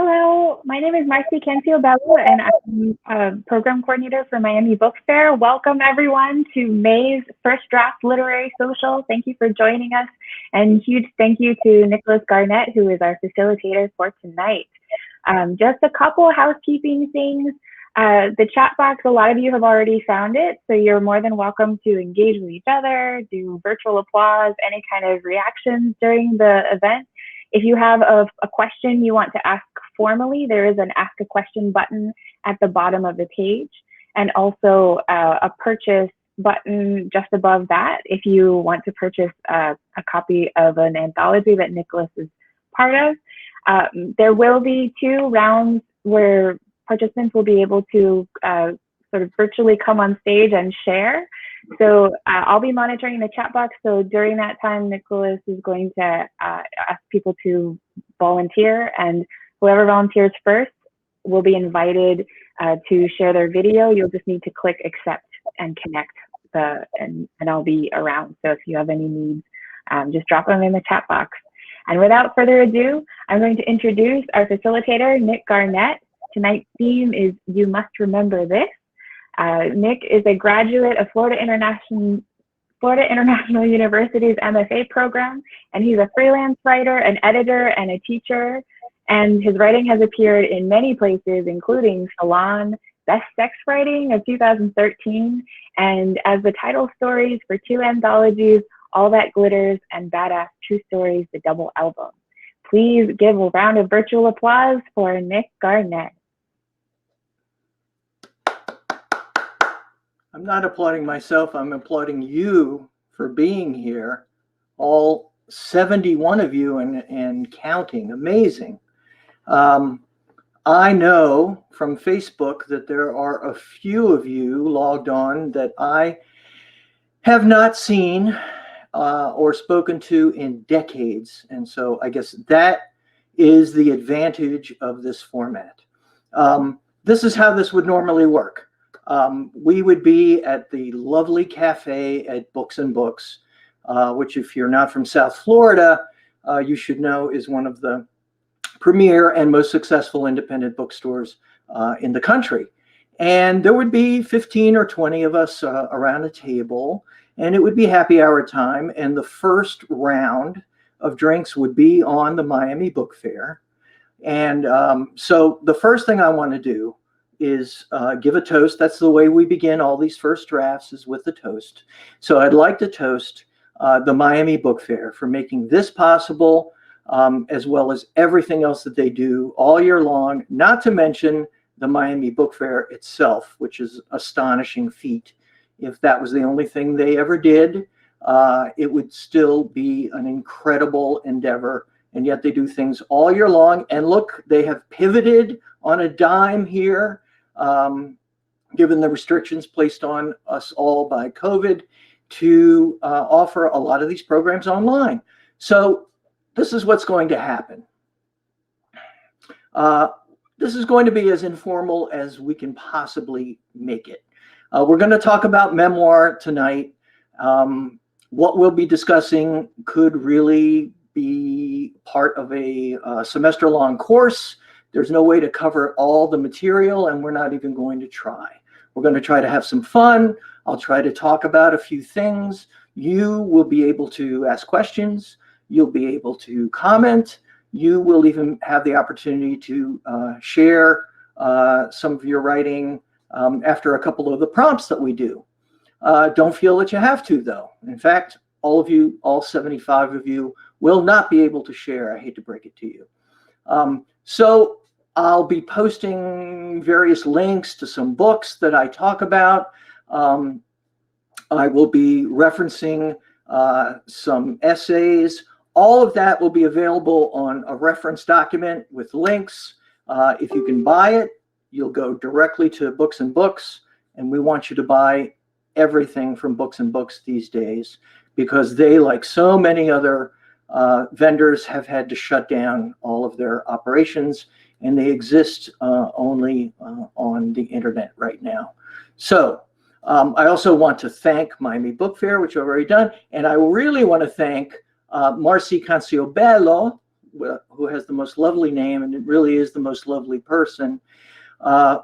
Hello, my name is Marcy Cancio-Bello, and I'm a program coordinator for Miami Book Fair. Welcome, everyone, to May's First Draft Literary Social. Thank you for joining us, and huge thank you to Nicholas Garnett, who is our facilitator for tonight. Just a couple housekeeping things. The chat box, a lot of you have already found it, so you're more than welcome to engage with each other, do virtual applause, any kind of reactions during the event. If you have a question you want to ask formally, there is an Ask a Question button at the bottom of the page, and also a purchase button just above that if you want to purchase a copy of an anthology that Nicholas is part of. There will be 2 rounds where participants will be able to sort of virtually come on stage and share. So I'll be monitoring the chat box. So during that time, Nicholas is going to ask people to volunteer, and whoever volunteers first will be invited to share their video. You'll just need to click accept and connect, and I'll be around. So if you have any needs, just drop them in the chat box. And without further ado, I'm going to introduce our facilitator, Nick Garnett. Tonight's theme is You Must Remember This. Nick is a graduate of Florida International University's MFA program, and he's a freelance writer, an editor, and a teacher. And his writing has appeared in many places, including Salon, Best Sex Writing of 2013, and as the title stories for 2 anthologies, All That Glitters and Badass True Stories, the double album. Please give a round of virtual applause for Nick Garnett. I'm not applauding myself, I'm applauding you for being here, all 71 of you and counting, amazing. I know from Facebook that there are a few of you logged on that I have not seen or spoken to in decades, and so I guess that is the advantage of this format. This is how this would normally work. We would be at the lovely cafe at Books and Books, which if you're not from South Florida, you should know is one of the premier and most successful independent bookstores in the country. And there would be 15 or 20 of us around a table, and it would be happy hour time. And the first round of drinks would be on the Miami Book Fair. And so the first thing I want to do is give a toast. That's the way we begin all these first drafts, is with the toast. So I'd like to toast the Miami Book Fair for making this possible, as well as everything else that they do all year long, not to mention the Miami Book Fair itself, which is astonishing feat. If that was the only thing they ever did, it would still be an incredible endeavor. And yet they do things all year long. And look, they have pivoted on a dime here, given the restrictions placed on us all by COVID, to offer a lot of these programs online. So this is what's going to happen. This is going to be as informal as we can possibly make it. We're going to talk about memoir tonight. What we'll be discussing could really be part of a semester-long course. There's no way to cover all the material, and we're not even going to try. We're going to try to have some fun. I'll try to talk about a few things. You will be able to ask questions. You'll be able to comment. You will even have the opportunity to share some of your writing after a couple of the prompts that we do. Don't feel that you have to, though. In fact, all of you, all 75 of you, will not be able to share. I hate to break it to you. So I'll be posting various links to some books that I talk about. I will be referencing some essays. All of that will be available on a reference document with links. If you can buy it, you'll go directly to Books and Books, and we want you to buy everything from Books and Books these days, because they, like so many other vendors, have had to shut down all of their operations, and they exist only on the internet right now. So I also want to thank Miami Book Fair, which I've already done, and I really want to thank Marcy Cancio-Bello, who has the most lovely name, and it really is the most lovely person.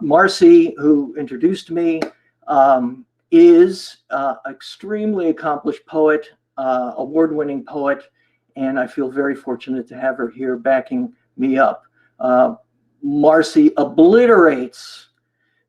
Marcy, who introduced me, is extremely accomplished poet, award-winning poet, and I feel very fortunate to have her here backing me up. Marcy obliterates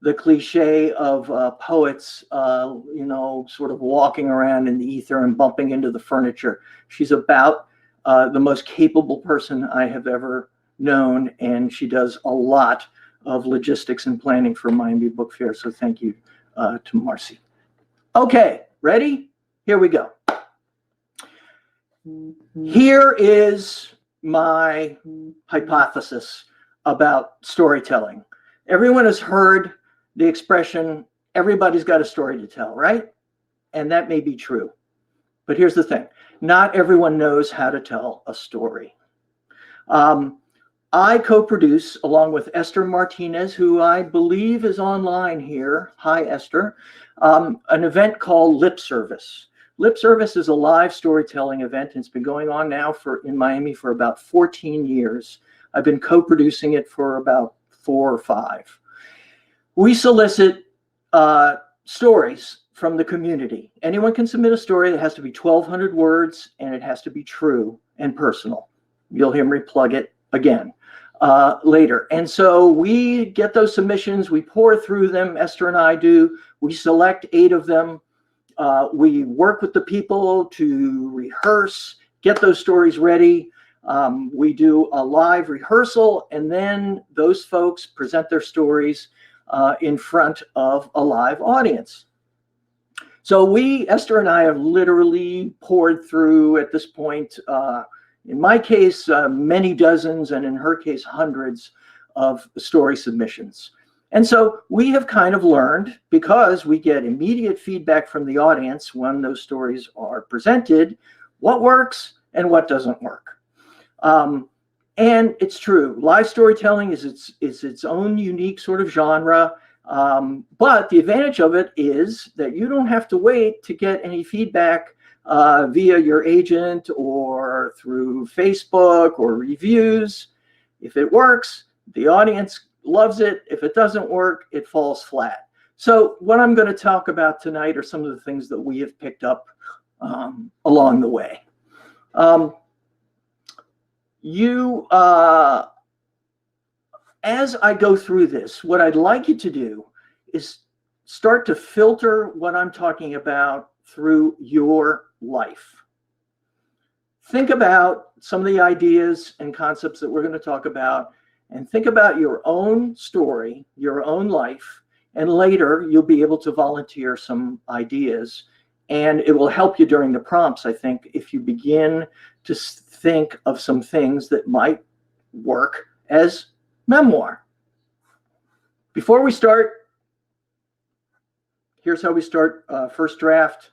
the cliche of poets, sort of walking around in the ether and bumping into the furniture. She's about the most capable person I have ever known, and she does a lot of logistics and planning for Miami Book Fair. So thank you to Marcy. Okay, ready? Here we go. Here is my hypothesis about storytelling. Everyone has heard the expression, everybody's got a story to tell, right? And that may be true. But here's the thing. Not everyone knows how to tell a story. I co-produce, along with Esther Martinez, who I believe is online here. Hi, Esther. An event called Lip Service. Lip Service is a live storytelling event. It's been going on now in Miami for about 14 years. I've been co-producing it for about 4 or 5. We solicit stories from the community. Anyone can submit a story that has to be 1,200 words, and it has to be true and personal. You'll hear me plug it again later. And so we get those submissions, we pour through them, Esther and I do. We select 8 of them. We work with the people to rehearse, get those stories ready. We do a live rehearsal, and then those folks present their stories in front of a live audience. So Esther and I have literally poured through, at this point, in my case, many dozens, and in her case, hundreds of story submissions. And so we have kind of learned, because we get immediate feedback from the audience when those stories are presented, what works and what doesn't work. And it's true, live storytelling is its own unique sort of genre. But the advantage of it is that you don't have to wait to get any feedback via your agent or through Facebook or reviews. If it works, the audience loves it. If it doesn't work, it falls flat. So what I'm going to talk about tonight are some of the things that we have picked up along the way. As I go through this, what I'd like you to do is start to filter what I'm talking about through your life. Think about some of the ideas and concepts that we're going to talk about, and think about your own story, your own life, and later you'll be able to volunteer some ideas, and it will help you during the prompts, I think, if you begin to think of some things that might work as memoir. Before we start, here's how we start first draft.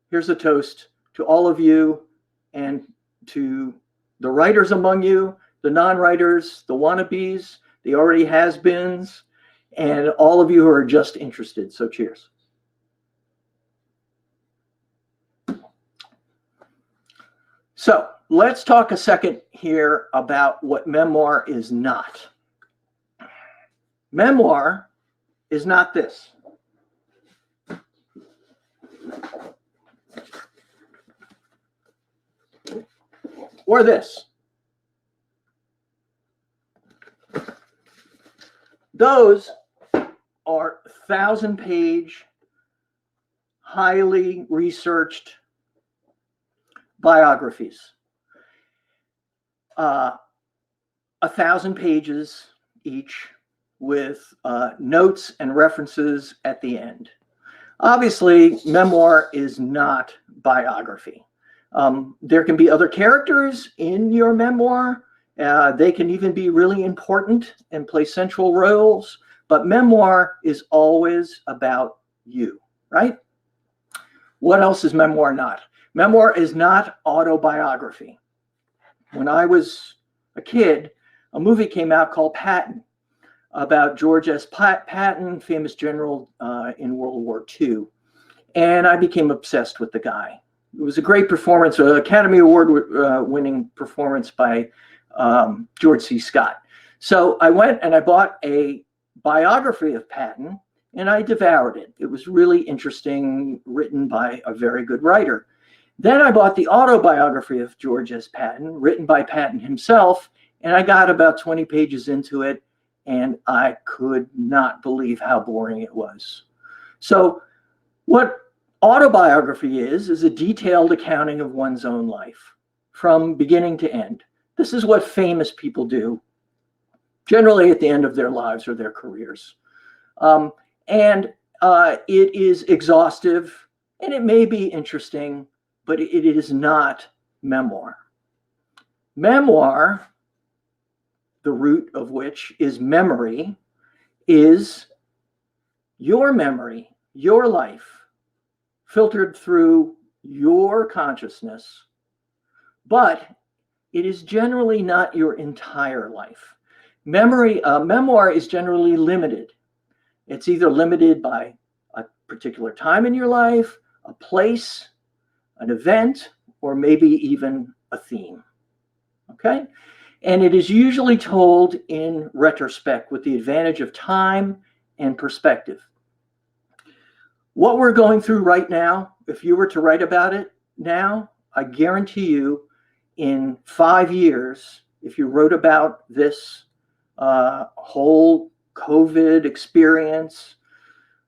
Here's a toast to all of you and to the writers among you, the non-writers, the wannabes, the already has-beens, and all of you who are just interested. So cheers. So let's talk a second here about what memoir is not. Memoir is not this. Or this. Those are 1,000-page, highly researched biographies. 1,000 pages each with notes and references at the end. Obviously, memoir is not biography. There can be other characters in your memoir. They can even be really important and play central roles, but memoir is always about you, right? What else is memoir not? Memoir is not autobiography. When I was a kid, a movie came out called Patton about George S. Patton, famous general in World War II. And I became obsessed with the guy. It was a great performance, an Academy Award winning performance by George C. Scott. So I went and I bought a biography of Patton, and I devoured it. It was really interesting, written by a very good writer. Then I bought the autobiography of George S. Patton, written by Patton himself, and I got about 20 pages into it, and I could not believe how boring it was. So what autobiography is a detailed accounting of one's own life from beginning to end. This is what famous people do, generally at the end of their lives or their careers. And it is exhaustive, and it may be interesting, but it is not memoir. Memoir, the root of which is memory, is your memory, your life, filtered through your consciousness, but it is generally not your entire life. Memoir is generally limited. It's either limited by a particular time in your life, a place, an event, or maybe even a theme. Okay? And it is usually told in retrospect with the advantage of time and perspective. What we're going through right now, if you were to write about it now, I guarantee you in 5 years, if you wrote about this whole COVID experience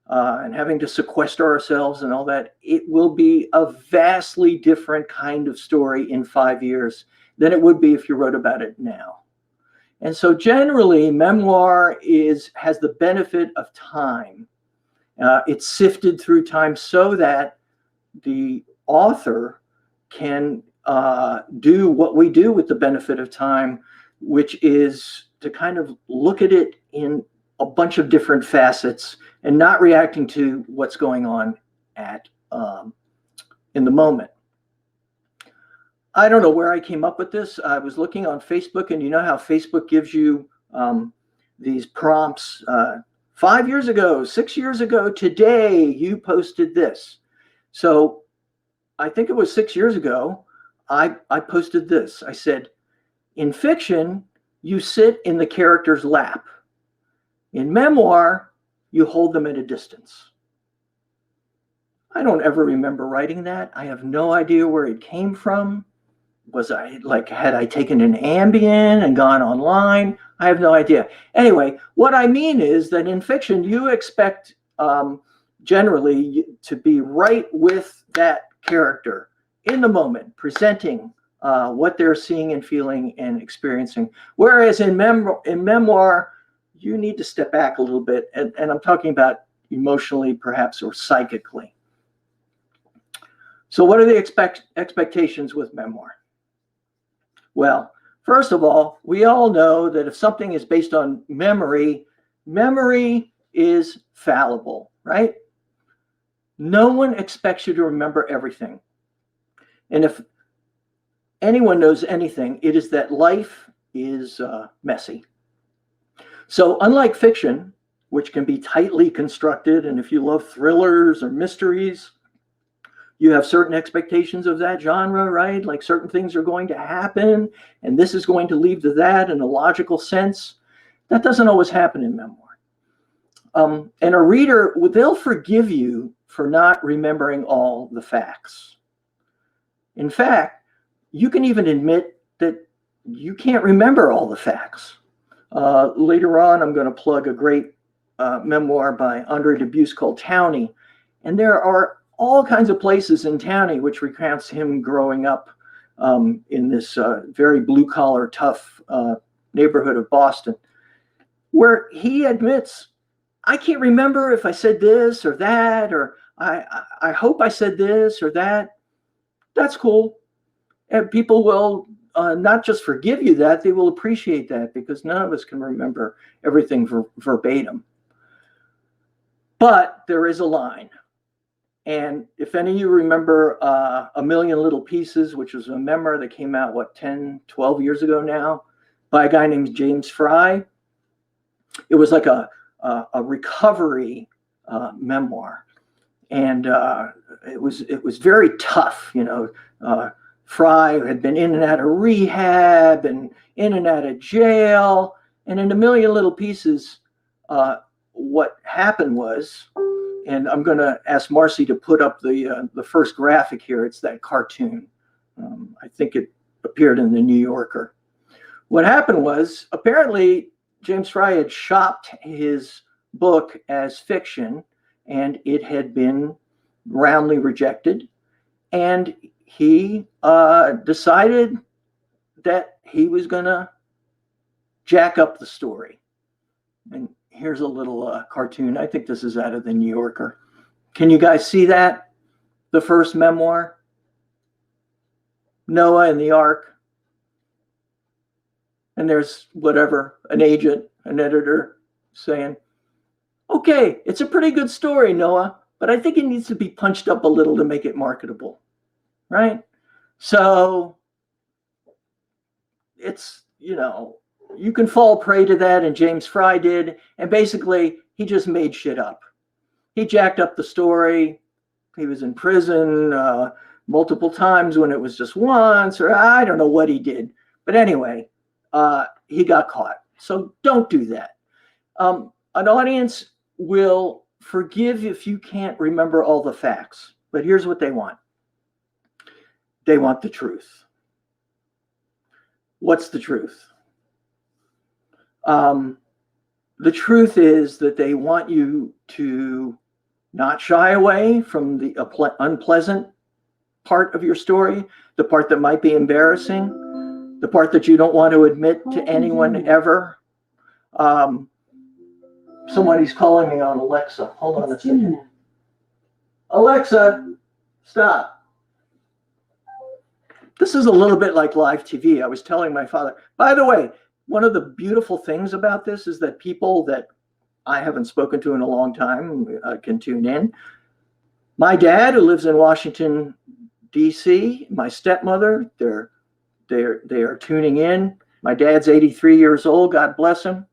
and having to sequester ourselves and all that, it will be a vastly different kind of story in 5 years than it would be if you wrote about it now. And so generally, memoir has the benefit of time. It's sifted through time so that the author can do what we do with the benefit of time, which is to kind of look at it in a bunch of different facets and not reacting to what's going on in the moment. I don't know where I came up with this. I was looking on Facebook, and you know how Facebook gives you these prompts. 5 years ago, 6 years ago, today, you posted this. So I think it was 6 years ago, I posted this. I said, in fiction, you sit in the character's lap. In memoir, you hold them at a distance. I don't ever remember writing that. I have no idea where it came from. Had I taken an Ambien and gone online? I have no idea. Anyway, what I mean is that in fiction, you expect generally to be right with that character in the moment, presenting what they're seeing and feeling and experiencing. Whereas in memoir, you need to step back a little bit. And I'm talking about emotionally, perhaps, or psychically. So what are the expectations with memoir? Well, first of all, we all know that if something is based on memory, memory is fallible, right? No one expects you to remember everything. And if anyone knows anything, it is that life is messy. So unlike fiction, which can be tightly constructed, and if you love thrillers or mysteries, you have certain expectations of that genre, right? Like certain things are going to happen, and this is going to lead to that in a logical sense. That doesn't always happen in memoir. And a reader, they'll forgive you for not remembering all the facts. In fact, you can even admit that you can't remember all the facts. Later on, I'm going to plug a great memoir by Andre Dubus called Townie. And there are all kinds of places in Townie which recounts him growing up in this very blue-collar, tough neighborhood of Boston, where he admits, I can't remember if I said this or that, or I hope I said this or that. That's cool. And people will not just forgive you that, they will appreciate that, because none of us can remember everything verbatim. But there is a line. And if any of you remember A Million Little Pieces, which was a memoir that came out, 10, 12 years ago now, by a guy named James Fry, it was like a recovery memoir. And it was very tough, Fry had been in and out of rehab and in and out of jail. And in a million little pieces, what happened was, and I'm going to ask Marcy to put up the first graphic here. It's that cartoon. I think it appeared in the New Yorker. What happened was, apparently, James Fry had shopped his book as fiction, and it had been roundly rejected. And he decided that he was going to jack up the story. And here's a little cartoon. I think this is out of the New Yorker. Can you guys see that? The first memoir, Noah and the Ark. And there's whatever, an agent, an editor saying, okay, it's a pretty good story, Noah, but I think it needs to be punched up a little to make it marketable, right? So it's, you can fall prey to that, and James Fry did, and basically he just made shit up. He jacked up the story. He was in prison multiple times when it was just once, or I don't know what he did. But anyway, he got caught. So don't do that. An audience will forgive if you can't remember all the facts, but here's what they want. They want the truth. What's the truth? The truth is that they want you to not shy away from the unpleasant part of your story, the part that might be embarrassing, the part that you don't want to admit to anyone ever. Somebody's calling me on Alexa. Hold on a second. Alexa, stop. This is a little bit like live TV. I was telling my father, by the way, one of the beautiful things about this is that people that I haven't spoken to in a long time can tune in. My dad, who lives in Washington, D.C., my stepmother, they are tuning in. My dad's 83 years old. God bless him.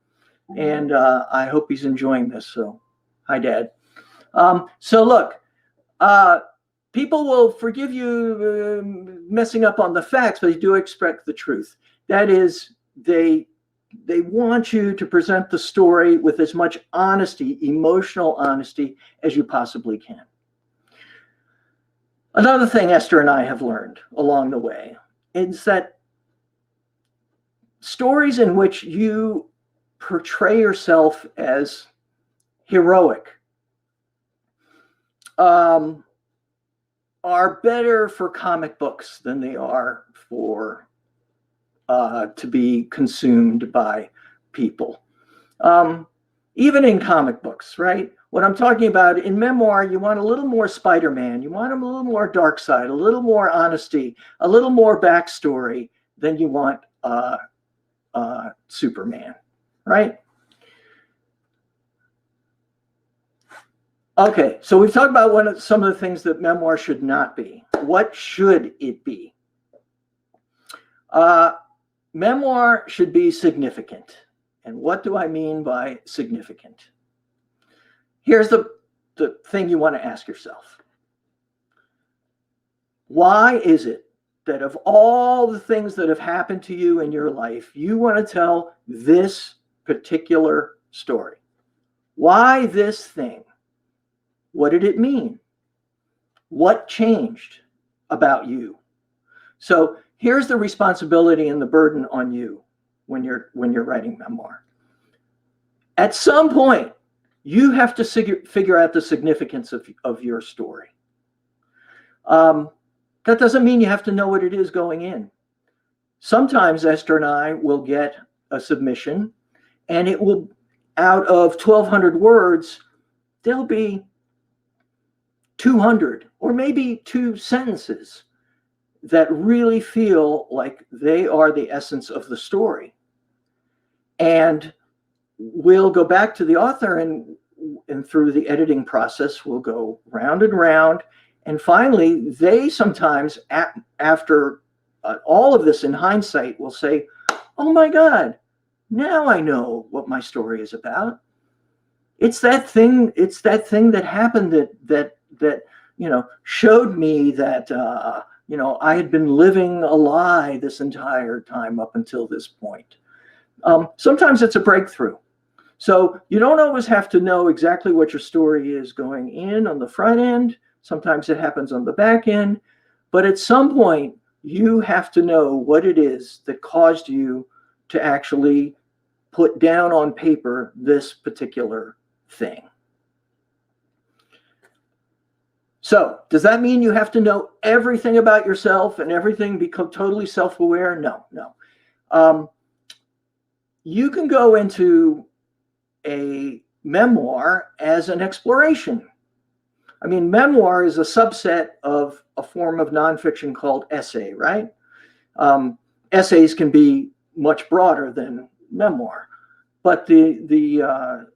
And I hope he's enjoying this. So, hi, Dad. So look, people will forgive you messing up on the facts, but they do expect the truth. That is, they want you to present the story with as much honesty, emotional honesty, as you possibly can. Another thing Esther and I have learned along the way is that stories in which you portray yourself as heroic are better for comic books than they are for to be consumed by people. Even in comic books, right? What I'm talking about in memoir, you want a little more Spider-Man, you want a little more dark side, a little more honesty, a little more backstory than you want Superman, right? Okay, so we've talked about some of the things that memoir should not be. What should it be? Memoir should be significant. And what do I mean by significant? Here's the thing you want to ask yourself. Why is it that of all the things that have happened to you in your life, you want to tell this particular story? Why this thing? What did it mean? What changed about you? So here's the responsibility and the burden on you when you're writing memoir. At some point, you have to figure out the significance of your story. That doesn't mean you have to know what it is going in. Sometimes Esther and I will get a submission, and it will, out of 1,200 words, there'll be 200 or maybe 2 sentences that really feel like they are the essence of the story. And we'll go back to the author, and through the editing process, we'll go round and round. And finally, they sometimes, after all of this in hindsight, will say, oh my God, now I know what my story is about. It's that thing that happened that showed me that You know, I had been living a lie this entire time up until this point. Sometimes it's a breakthrough. So you don't always have to know exactly what your story is going in on the front end. Sometimes it happens on the back end. But at some point, you have to know what it is that caused you to actually put down on paper this particular thing. So does that mean you have to know everything about yourself and everything, become totally self-aware? No, no. You can go into a memoir as an exploration. I mean, memoir is a subset of a form of nonfiction called essay, right? Essays can be much broader than memoir, but the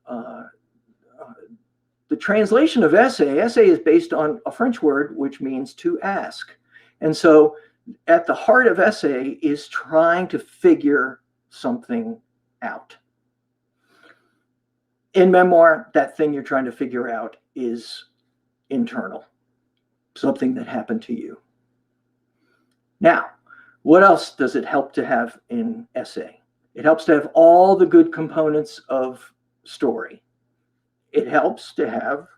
translation of essay is based on a French word which means to ask, and so at the heart of essay is trying to figure something out. In memoir, that thing you're trying to figure out is internal, something that happened to you. Now, what else does it help to have in essay? It helps to have all the good components of story. It helps to have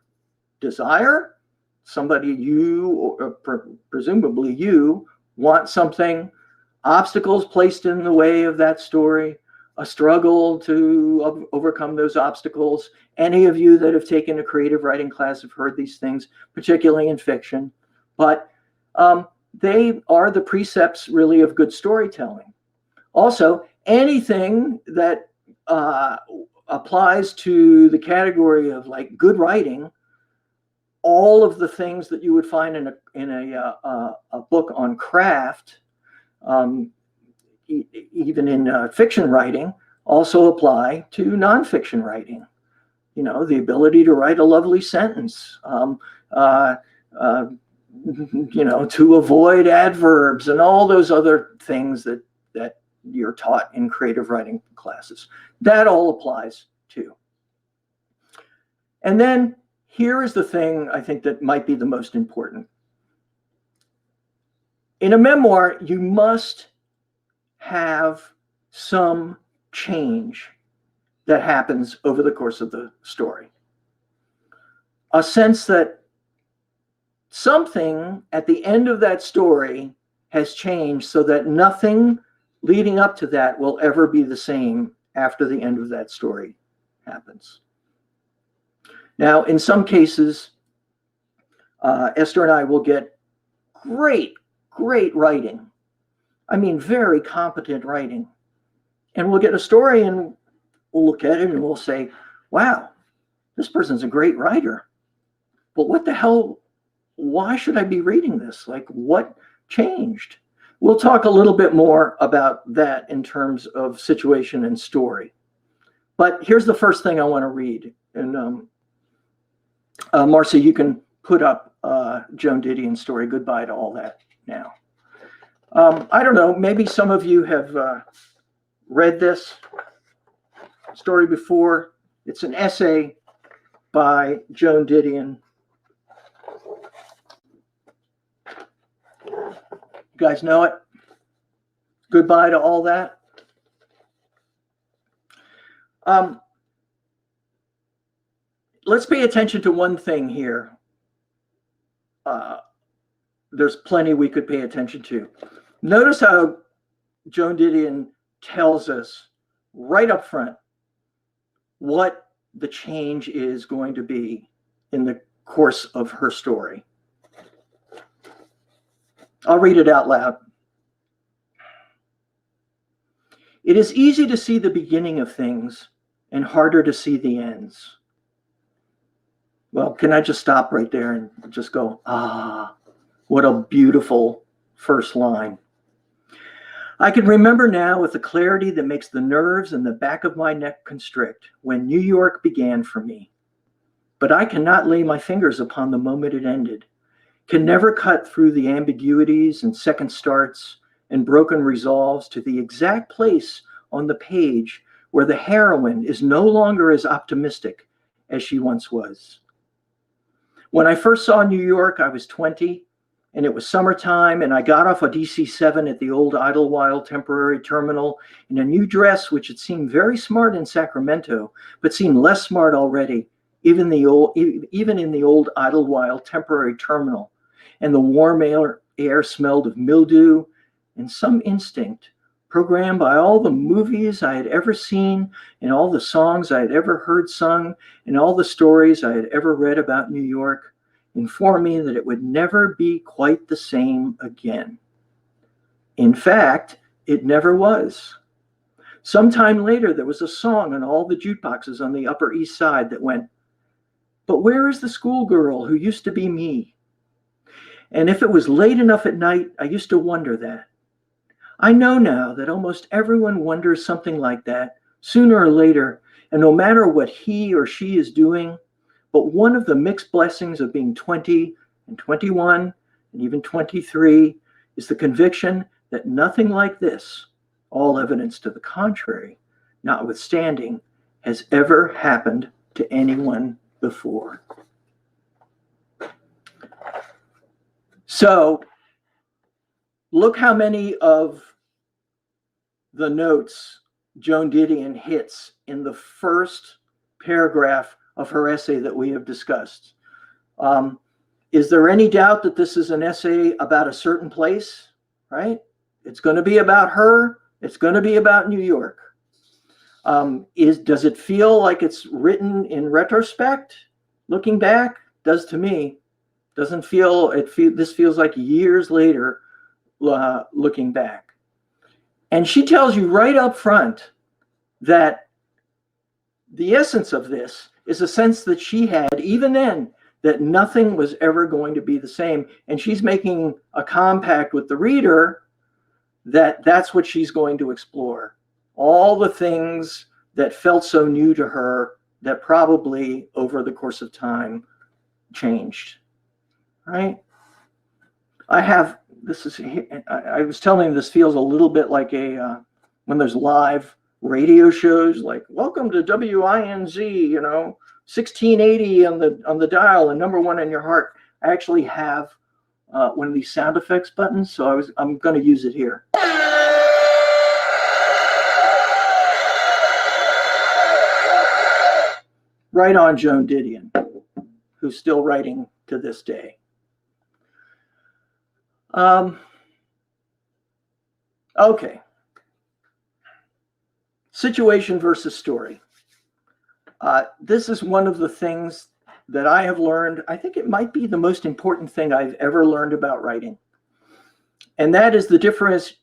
desire. Somebody you, or presumably you, want something, obstacles placed in the way of that story, a struggle to overcome those obstacles. Any of you that have taken a creative writing class have heard these things, particularly in fiction. But they are the precepts, really, of good storytelling. Also, anything that applies to the category of like good writing, all of the things that you would find in a book on craft, even in fiction writing, also apply to nonfiction writing. You know, the ability to write a lovely sentence, you know, to avoid adverbs and all those other things that you're taught in creative writing classes. That all applies too. And then here is the thing I think that might be the most important. In a memoir, you must have some change that happens over the course of the story. A sense that something at the end of that story has changed so that nothing leading up to that will ever be the same after the end of that story happens. Now, in some cases, Esther and I will get great writing. I mean, very competent writing. And we'll get a story and we'll look at it and we'll say, wow, this person's a great writer. But what the hell, why should I be reading this? Like, what changed? We'll talk a little bit more about that in terms of situation and story. But here's the first thing I want to read. And Marcy, you can put up Joan Didion's story, Goodbye to All That now. I don't know, maybe some of you have read this story before. It's an essay by Joan Didion. You guys know it? Goodbye to All That. Let's pay attention to one thing here. There's plenty we could pay attention to. Notice how Joan Didion tells us right up front what the change is going to be in the course of her story. I'll read it out loud. It is easy to see the beginning of things and harder to see the ends. Well, can I just stop right there and just go, ah, what a beautiful first line. I can remember now with a clarity that makes the nerves in the back of my neck constrict when New York began for me. But I cannot lay my fingers upon the moment it ended, can never cut through the ambiguities and second starts and broken resolves to the exact place on the page where the heroine is no longer as optimistic as she once was. When I first saw New York, I was 20, and it was summertime, and I got off a DC-7 at the old Idlewild temporary terminal in a new dress, which had seemed very smart in Sacramento, but seemed less smart already, even in the old Idlewild temporary terminal. And the warm air smelled of mildew, and some instinct, programmed by all the movies I had ever seen, and all the songs I had ever heard sung, and all the stories I had ever read about New York, informed me that it would never be quite the same again. In fact, it never was. Sometime later, there was a song on all the jukeboxes on the Upper East Side that went, "But where is the schoolgirl who used to be me?" And if it was late enough at night, I used to wonder that. I know now that almost everyone wonders something like that sooner or later, and no matter what he or she is doing. But one of the mixed blessings of being 20 and 21 and even 23 is the conviction that nothing like this, all evidence to the contrary notwithstanding, has ever happened to anyone before. So look how many of the notes Joan Didion hits in the first paragraph of her essay that we have discussed. Is there any doubt that this is an essay about a certain place, right? It's going to be about her. It's going to be about New York. Does it feel like it's written in retrospect, looking back? Does to me. Doesn't feel, this feels like years later, looking back. And she tells you right up front that the essence of this is a sense that she had, even then, that nothing was ever going to be the same. And she's making a compact with the reader that that's what she's going to explore. All the things that felt so new to her that probably over the course of time changed, right? I was telling you, this feels a little bit like when there's live radio shows, like welcome to WINZ, 1680 on the dial and #1 in your heart. I actually have one of these sound effects buttons, so I'm going to use it here. Right on Joan Didion, who's still writing to this day. Okay. Situation versus story. This is one of the things that I have learned. I think it might be the most important thing I've ever learned about writing. And that is the difference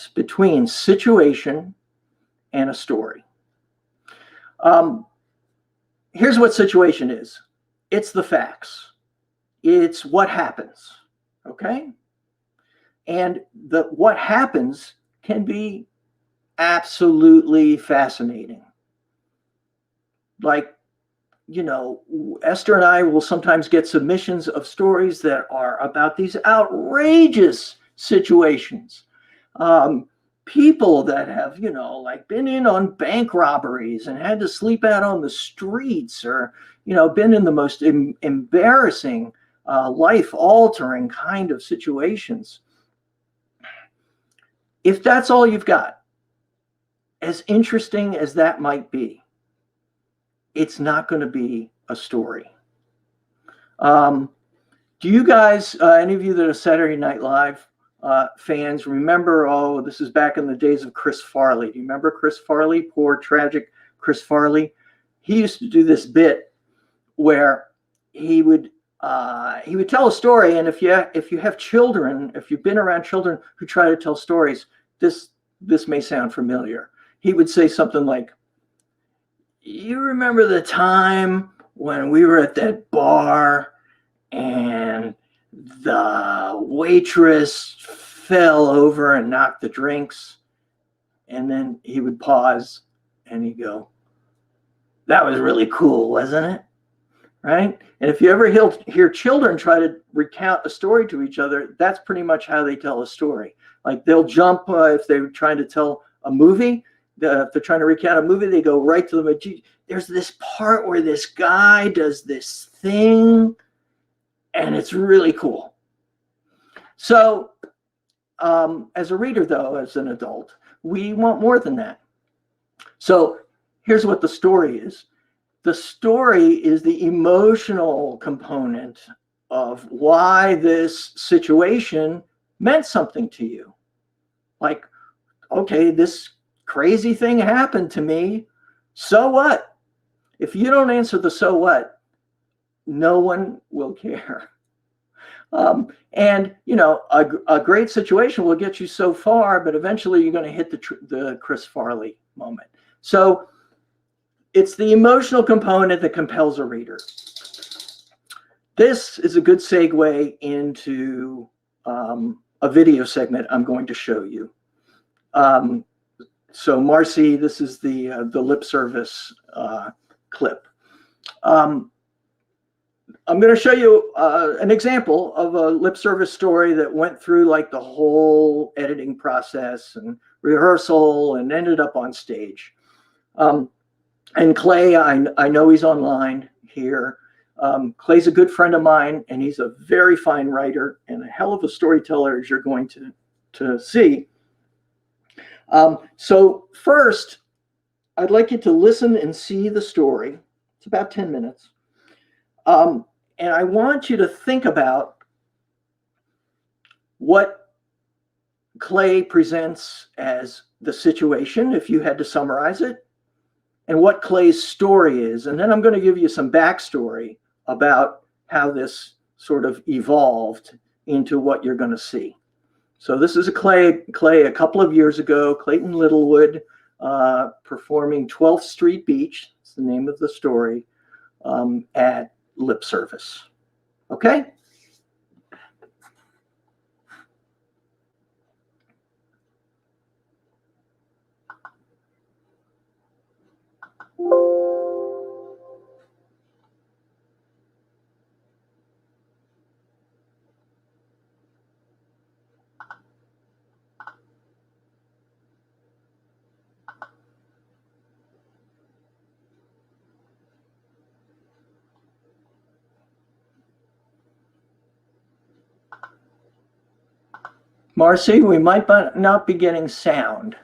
between situation and a story. Here's what situation is. It's the facts. It's what happens, okay? And what happens can be absolutely fascinating. Like, Esther and I will sometimes get submissions of stories that are about these outrageous situations. People that have, been in on bank robberies and had to sleep out on the streets, or, been in the most embarrassing, life-altering kind of situations. If that's all you've got, as interesting as that might be, it's not going to be a story. Do you guys, any of you that are Saturday Night Live fans, remember, this is back in the days of Chris Farley. Do you remember Chris Farley? Poor, tragic Chris Farley. He used to do this bit where he would tell a story, and if you have children, if you've been around children who try to tell stories, this may sound familiar. He would say something like, "You remember the time when we were at that bar and the waitress fell over and knocked the drinks?" And then he would pause and he'd go, "That was really cool, wasn't it?" Right? And if you ever hear children try to recount a story to each other, that's pretty much how they tell a story. Like they'll jump, if they're trying to tell a movie, if they're trying to recount a movie, they go right to the, there's this part where this guy does this thing, and it's really cool. So as a reader, though, as an adult, we want more than that. So here's what the story is. The story is the emotional component of why this situation meant something to you. Like, okay, this crazy thing happened to me. So what? If you don't answer the so what, no one will care. And you know, a great situation will get you so far, but eventually you're going to hit the Chris Farley moment. So it's the emotional component that compels a reader. This is a good segue into a video segment I'm going to show you. So Marcy, this is the lip service clip. I'm going to show you an example of a lip service story that went through like the whole editing process and rehearsal and ended up on stage. And Clay, I know he's online here. Clay's a good friend of mine, and he's a very fine writer and a hell of a storyteller, as you're going to see. So first, I'd like you to listen and see the story. It's about 10 minutes. And I want you to think about what Clay presents as the situation, if you had to summarize it, and what Clay's story is. And then I'm going to give you some backstory about how this sort of evolved into what you're going to see. So this is a Clay a couple of years ago, Clayton Littlewood, performing 12th Street Beach, it's the name of the story, at lip service. Okay? Marcy, we might not be getting sound.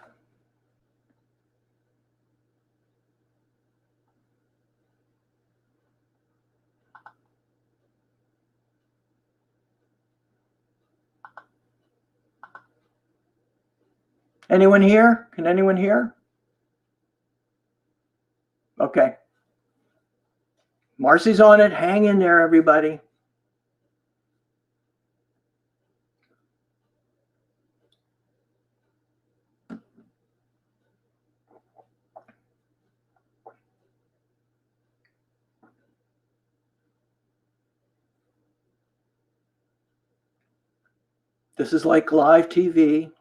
Anyone here? Can anyone hear? Okay. Marcy's on it. Hang in there, everybody. This is like live TV.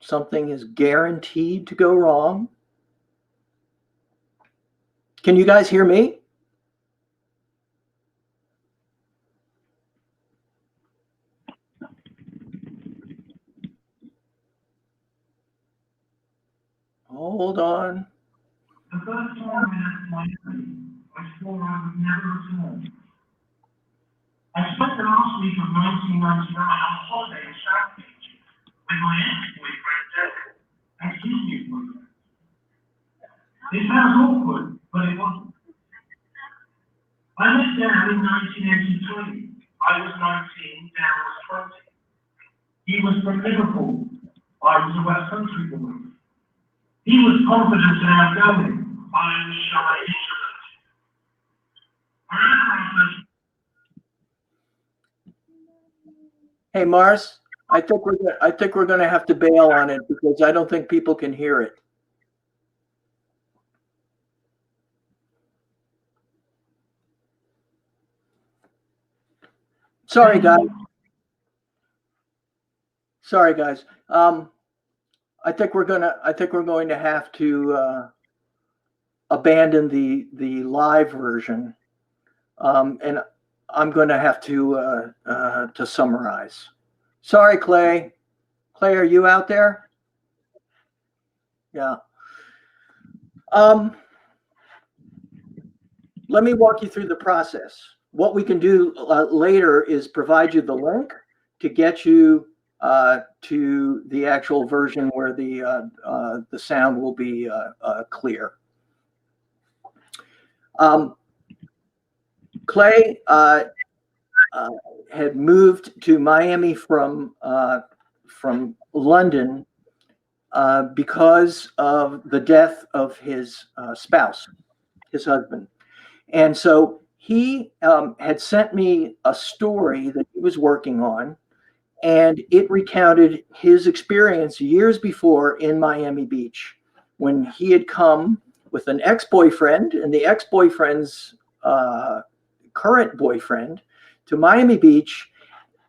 Something is guaranteed to go wrong. Can you guys hear me? Hold on. The first time I left my home, I swore I would never return. I spent the last week of 1999 on holiday in South Beach with my ex-boyfriend Derek and his new boyfriend. It sounds awkward, but it wasn't. I met Dan in 1983. I was 19, Dan was 20. He was from Liverpool. I was a West Country boy. He was confident and outgoing. I was shy introvert. Hey, Mars, I think we're going to have to bail on it because I don't think people can hear it. Sorry, guys. I think we're going to have to abandon the live version, and I'm going to have to summarize. Sorry, Clay. Clay, are you out there? Yeah. Let me walk you through the process. what we can do later is provide you the link to get you to the actual version where the sound will be clear. Clay had moved to Miami from London because of the death of his spouse, his husband. And so he had sent me a story that he was working on, and it recounted his experience years before in Miami Beach when he had come with an ex-boyfriend and the ex-boyfriend's current boyfriend to Miami Beach.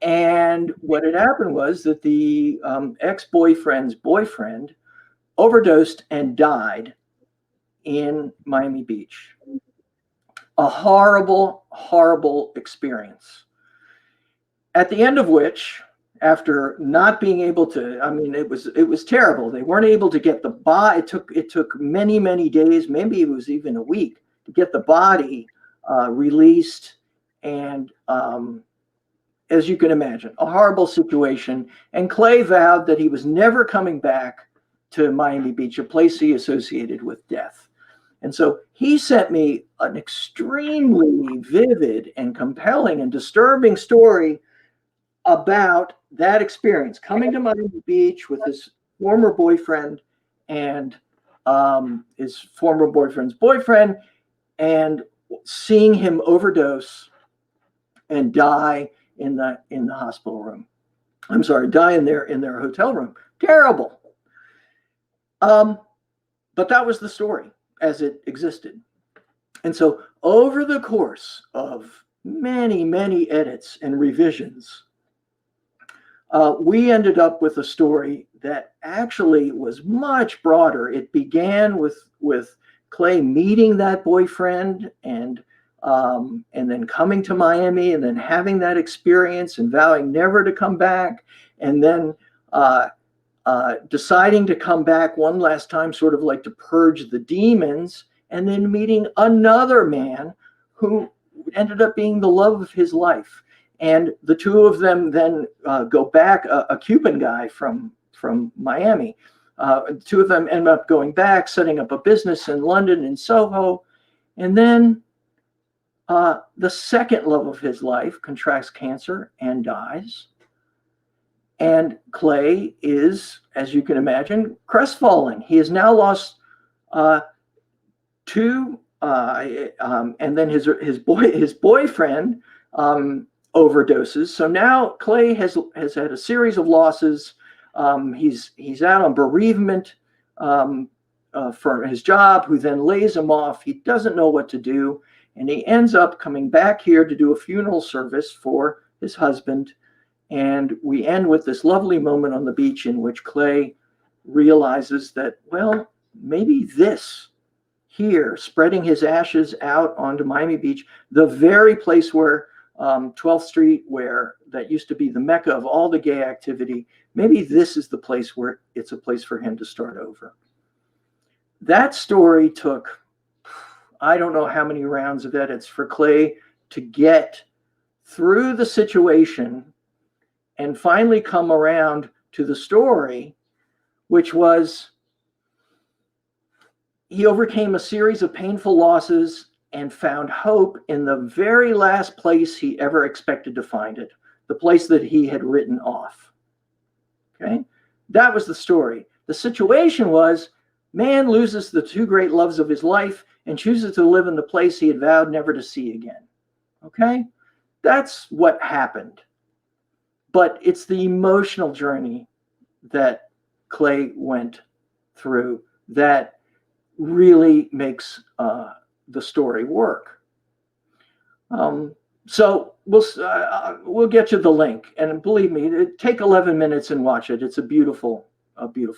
And what had happened was that the ex-boyfriend's boyfriend overdosed and died in Miami Beach. A horrible, horrible experience. At the end of which, after not being able to, I mean, it was terrible. They weren't able to get the body. It took many, many days, maybe it was even a week, to get the body released. And as you can imagine, a horrible situation. And Clay vowed that he was never coming back to Miami Beach, a place he associated with death. And so he sent me an extremely vivid and compelling and disturbing story about that experience, coming to Miami Beach with his former boyfriend and his former boyfriend's boyfriend, and seeing him overdose and die in the hospital room. I'm sorry, die in their hotel room. Terrible. But that was the story as it existed. And so over the course of many, many edits and revisions, we ended up with a story that actually was much broader. It began with Clay meeting that boyfriend and then coming to Miami and then having that experience and vowing never to come back, and then deciding to come back one last time, sort of like to purge the demons, and then meeting another man who ended up being the love of his life. And the two of them then go back, a Cuban guy from Miami. Two of them end up going back, setting up a business in London, in Soho. And then the second love of his life contracts cancer and dies. And Clay is, as you can imagine, crestfallen. He has now lost two, and then his boyfriend overdoses. So now Clay has had a series of losses. He's out on bereavement for his job, who then lays him off. He doesn't know what to do, and he ends up coming back here to do a funeral service for his husband. And we end with this lovely moment on the beach in which Clay realizes that, well, maybe this here, spreading his ashes out onto Miami Beach, the very place where 12th Street, where that used to be the mecca of all the gay activity, maybe this is the place where it's a place for him to start over. That story took, I don't know how many rounds of edits for Clay to get through the situation and finally come around to the story, which was he overcame a series of painful losses and found hope in the very last place he ever expected to find it, the place that he had written off. Okay? That was the story. The situation was, man loses the two great loves of his life and chooses to live in the place he had vowed never to see again. Okay? That's what happened. But it's the emotional journey that Clay went through that really makes the story work. So we'll get you the link, and believe me, take 11 minutes and watch it. It's a beautiful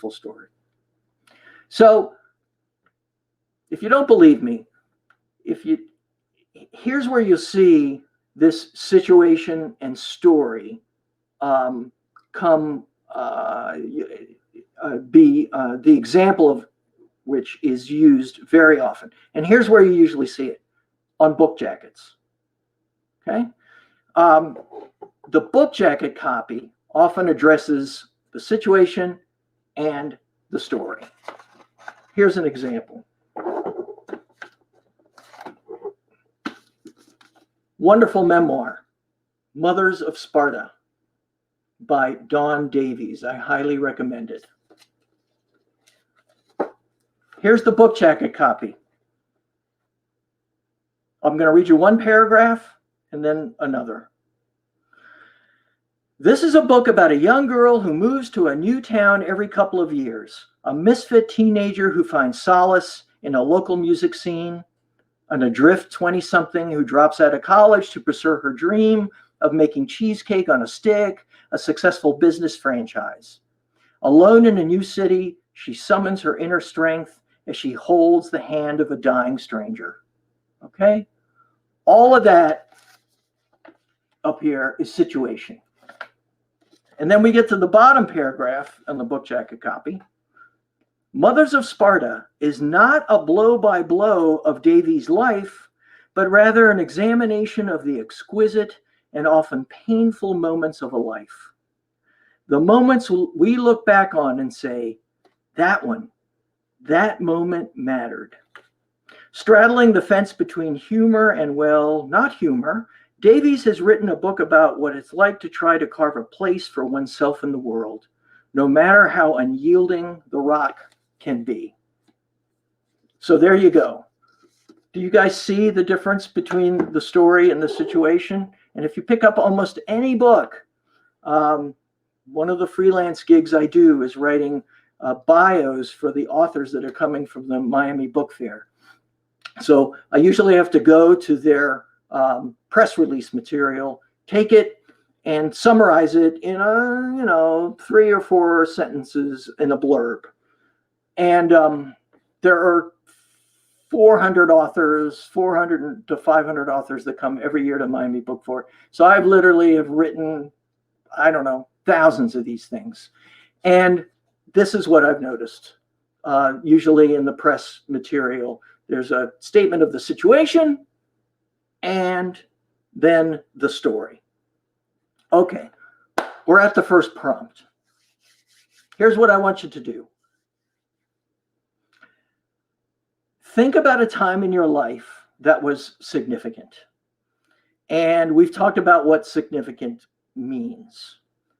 story. So if you don't believe me, here's where you'll see this situation and story be the example of which is used very often. And here's where you usually see it, on book jackets. Okay. The book jacket copy often addresses the situation and the story. Here's an example. Wonderful memoir, Mothers of Sparta by Dawn Davies. I highly recommend it. Here's the book jacket copy. I'm going to read you one paragraph and then another. This is a book about a young girl who moves to a new town every couple of years, a misfit teenager who finds solace in a local music scene, an adrift 20-something who drops out of college to pursue her dream of making cheesecake on a stick, a successful business franchise. Alone in a new city, she summons her inner strength as she holds the hand of a dying stranger. Okay? All of that up here is situation. And then we get to the bottom paragraph on the book jacket copy. Mothers of Sparta is not a blow-by-blow of Davies' life, but rather an examination of the exquisite and often painful moments of a life. The moments we look back on and say, that moment mattered. Straddling the fence between humor and, well, not humor, Davies has written a book about what it's like to try to carve a place for oneself in the world, no matter how unyielding the rock can be. So there you go. Do you guys see the difference between the story and the situation? And if you pick up almost any book, one of the freelance gigs I do is writing bios for the authors that are coming from the Miami Book Fair. So I usually have to go to their press release material, take it and summarize it in a 3 or 4 sentences in a blurb. And there are 400 authors, 400 to 500 authors that come every year to Miami Book Fair. So I've literally have written, I don't know, thousands of these things. And this is what I've noticed. Usually in the press material, there's a statement of the situation and then the story. Okay, we're at the first prompt. Here's what I want you to do. Think about a time in your life that was significant. And we've talked about what significant means.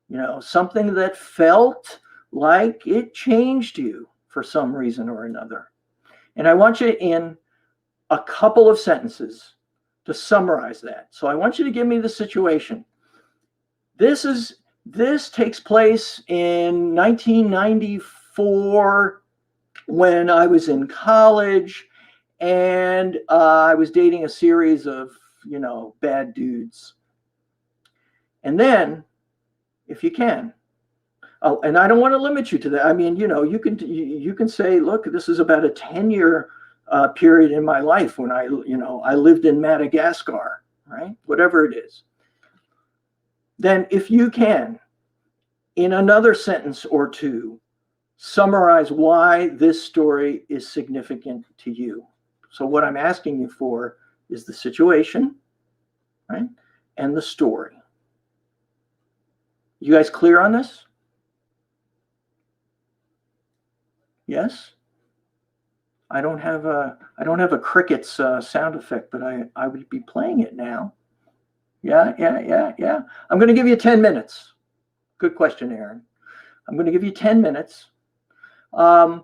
You know, something that felt like it changed you for some reason or another. And I want you in a couple of sentences to summarize that. So I want you to give me the situation. This takes place in 1994 when I was in college and I was dating a series of, bad dudes. And then, if you can, and I don't want to limit you to that. I mean, you can say, look, this is about a 10-year period in my life when I lived in Madagascar, right? Whatever it is. Then if you can, in another sentence or two, summarize why this story is significant to you. So what I'm asking you for is the situation, right? And the story. You guys clear on this? Yes? I don't have a crickets sound effect, but I would be playing it now. Yeah. I'm going to give you 10 minutes. Good question, Aaron. I'm going to give you 10 minutes. Good.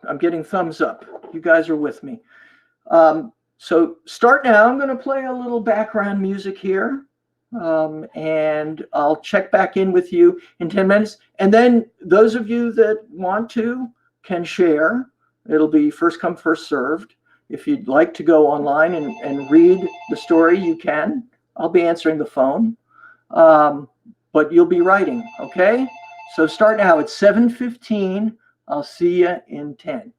I'm getting thumbs up. You guys are with me. So start now. I'm going to play a little background music here. And I'll check back in with you in 10 minutes. And then those of you that want to can share. It'll be first come, first served. If you'd like to go online and read the story, you can. I'll be answering the phone. But you'll be writing, okay? So start now. It's 7:15. I'll see you in 10.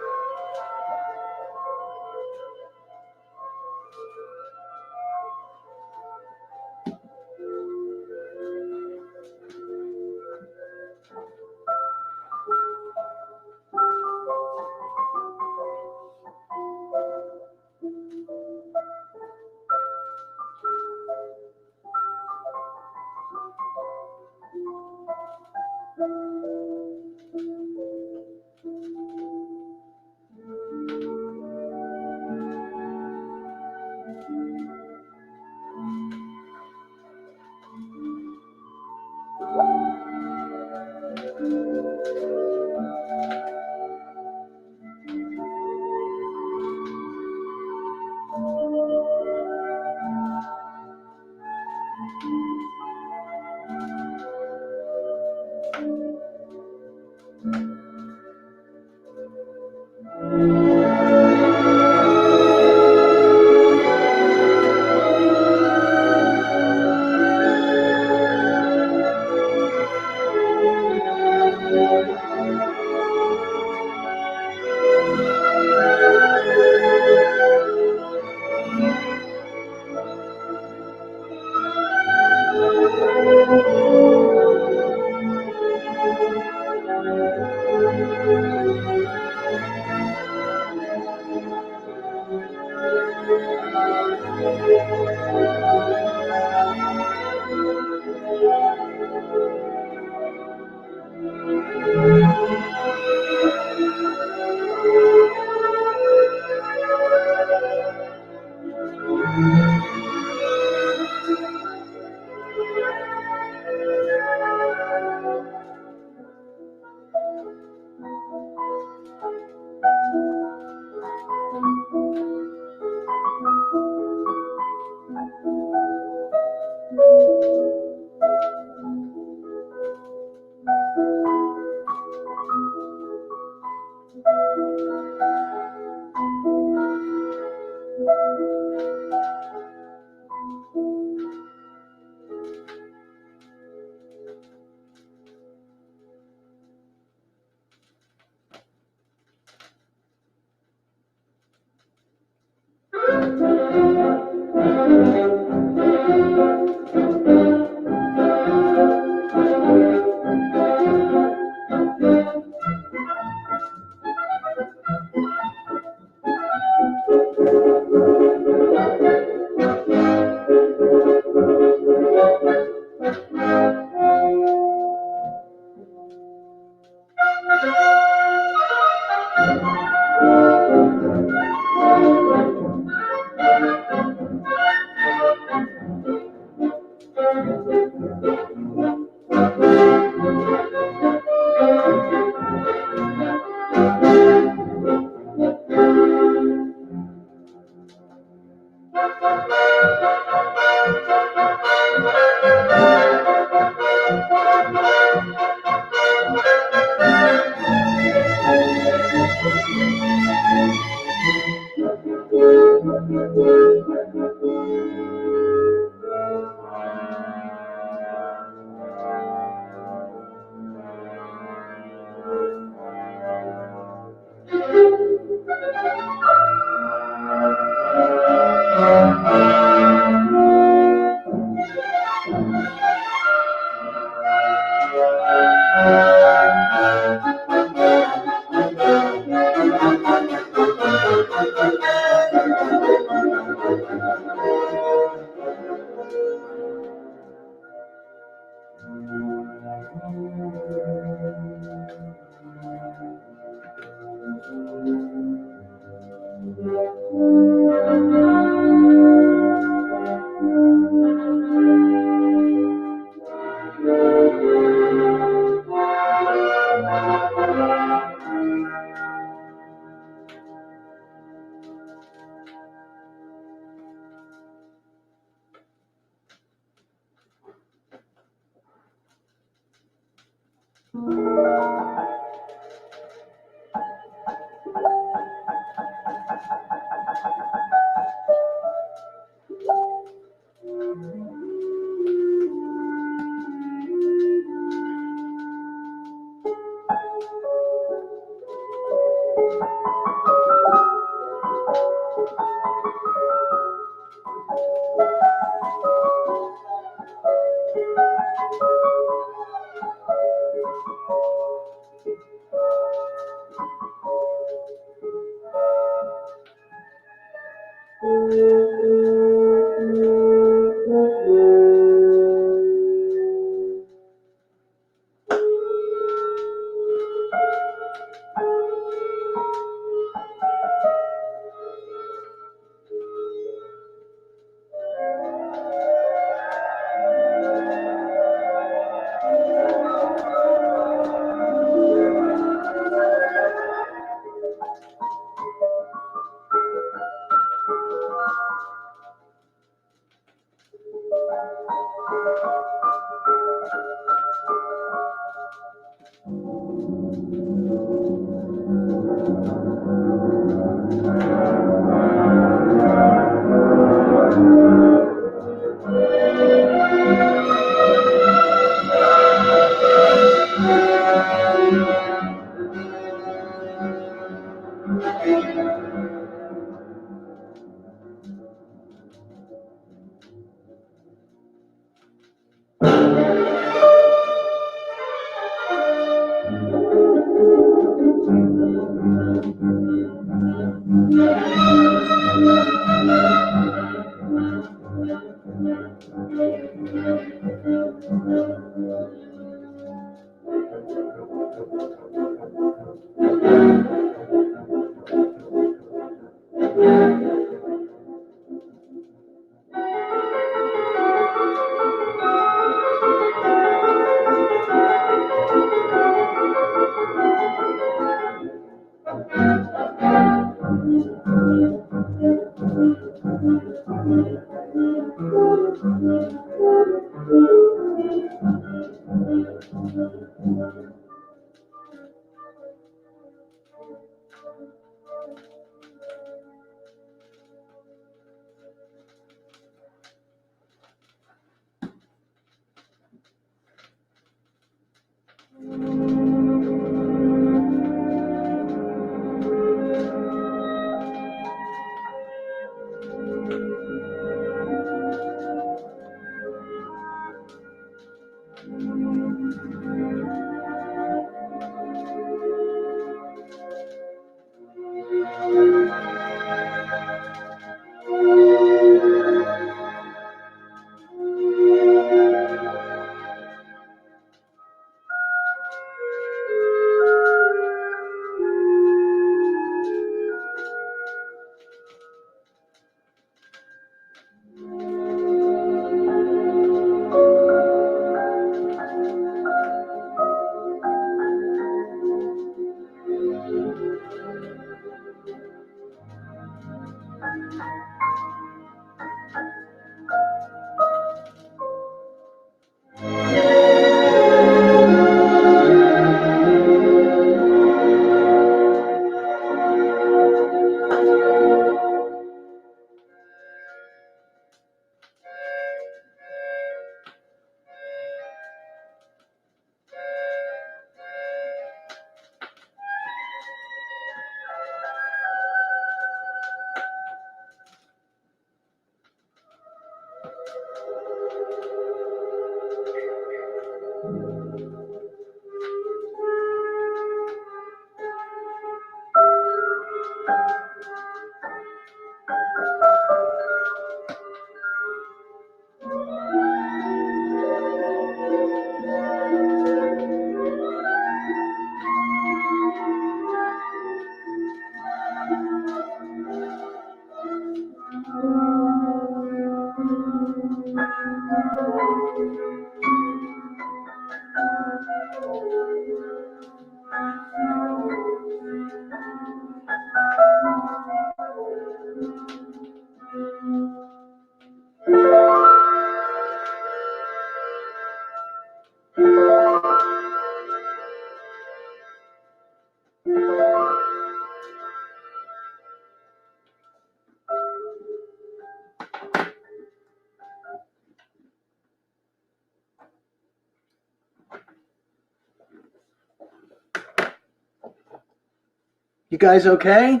You guys okay? Is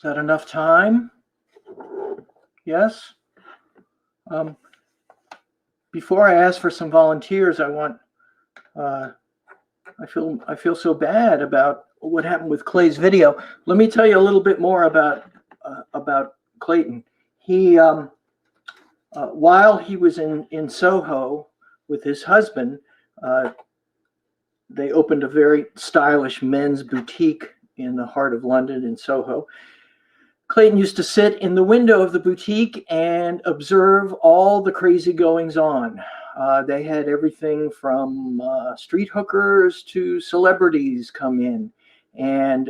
that enough time? Yes? Before I ask for some volunteers, I feel so bad about what happened with Clay's video. Let me tell you a little bit more about Clayton. He while he was in Soho with his husband, they opened a very stylish men's boutique in the heart of London in Soho. Clayton used to sit in the window of the boutique and observe all the crazy goings on. They had everything from street hookers to celebrities come in. And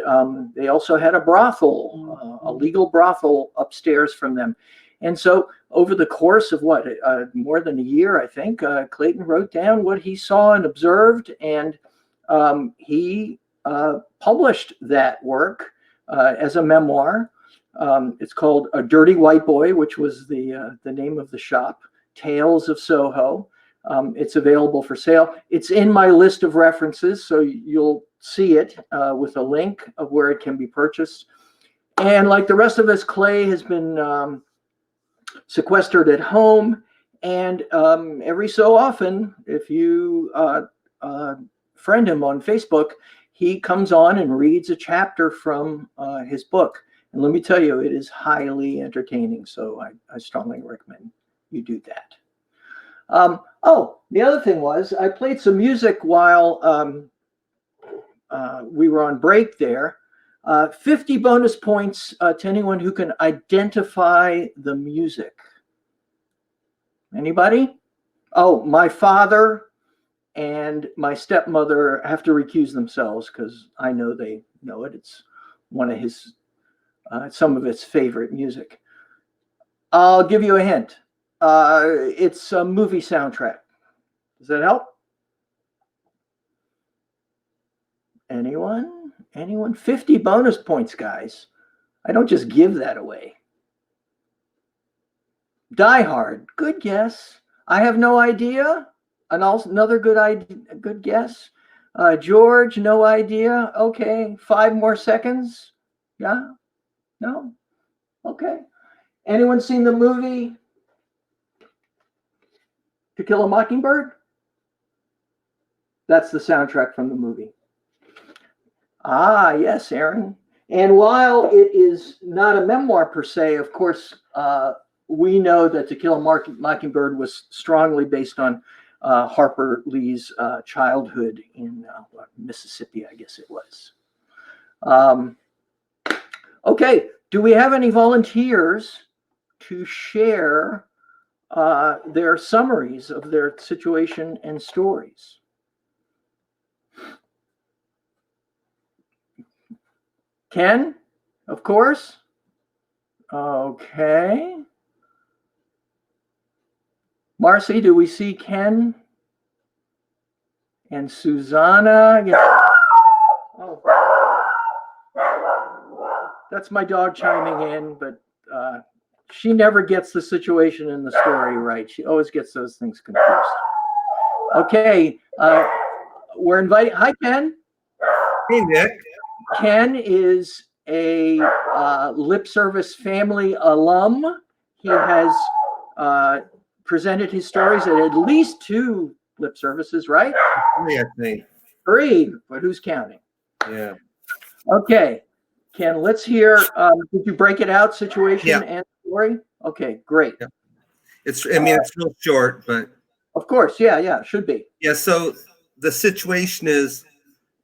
they also had a brothel, a legal brothel upstairs from them. And so over the course of more than a year, I think, Clayton wrote down what he saw and observed, and he published that work as a memoir. It's called A Dirty White Boy, which was the name of the shop, Tales of Soho. It's available for sale. It's in my list of references, so you'll see it with a link of where it can be purchased. And like the rest of us, Clay has been sequestered at home. And every so often, if you friend him on Facebook, he comes on and reads a chapter from his book. And let me tell you, it is highly entertaining. So I strongly recommend you do that. The other thing was I played some music while we were on break there. 50 bonus points to anyone who can identify the music. Anybody? Oh, my father and my stepmother have to recuse themselves because I know they know it. It's one of his, some of his favorite music. I'll give you a hint. It's a movie soundtrack. Does that help? Anyone? 50 bonus points, guys. I don't just give that away. Die Hard. Good guess. I have no idea. Another good guess. George, no idea. Okay, 5 more seconds. Yeah? No? Okay. Anyone seen the movie To Kill a Mockingbird? That's the soundtrack from the movie. Ah, yes, Aaron. And while it is not a memoir per se, of course, we know that To Kill a Mockingbird was strongly based on Harper Lee's childhood in Mississippi, I guess it was. Okay, do we have any volunteers to share their summaries of their situation and stories? Ken, of course. Okay. Marcy, do we see Ken? And Susanna? Yeah. Oh. That's my dog chiming in, but she never gets the situation in the story right. She always gets those things confused. Okay. We're inviting. Hi, Ken. Hey, Nick. Ken is a Lip Service family alum. He has presented his stories at least 2 lip services, right? 3, I think. 3, but who's counting? Yeah. Okay, Ken, let's hear. Did you break it out, situation and story? Okay, great. Yeah. It's real short, but. Of course, yeah, should be. Yeah, so the situation is,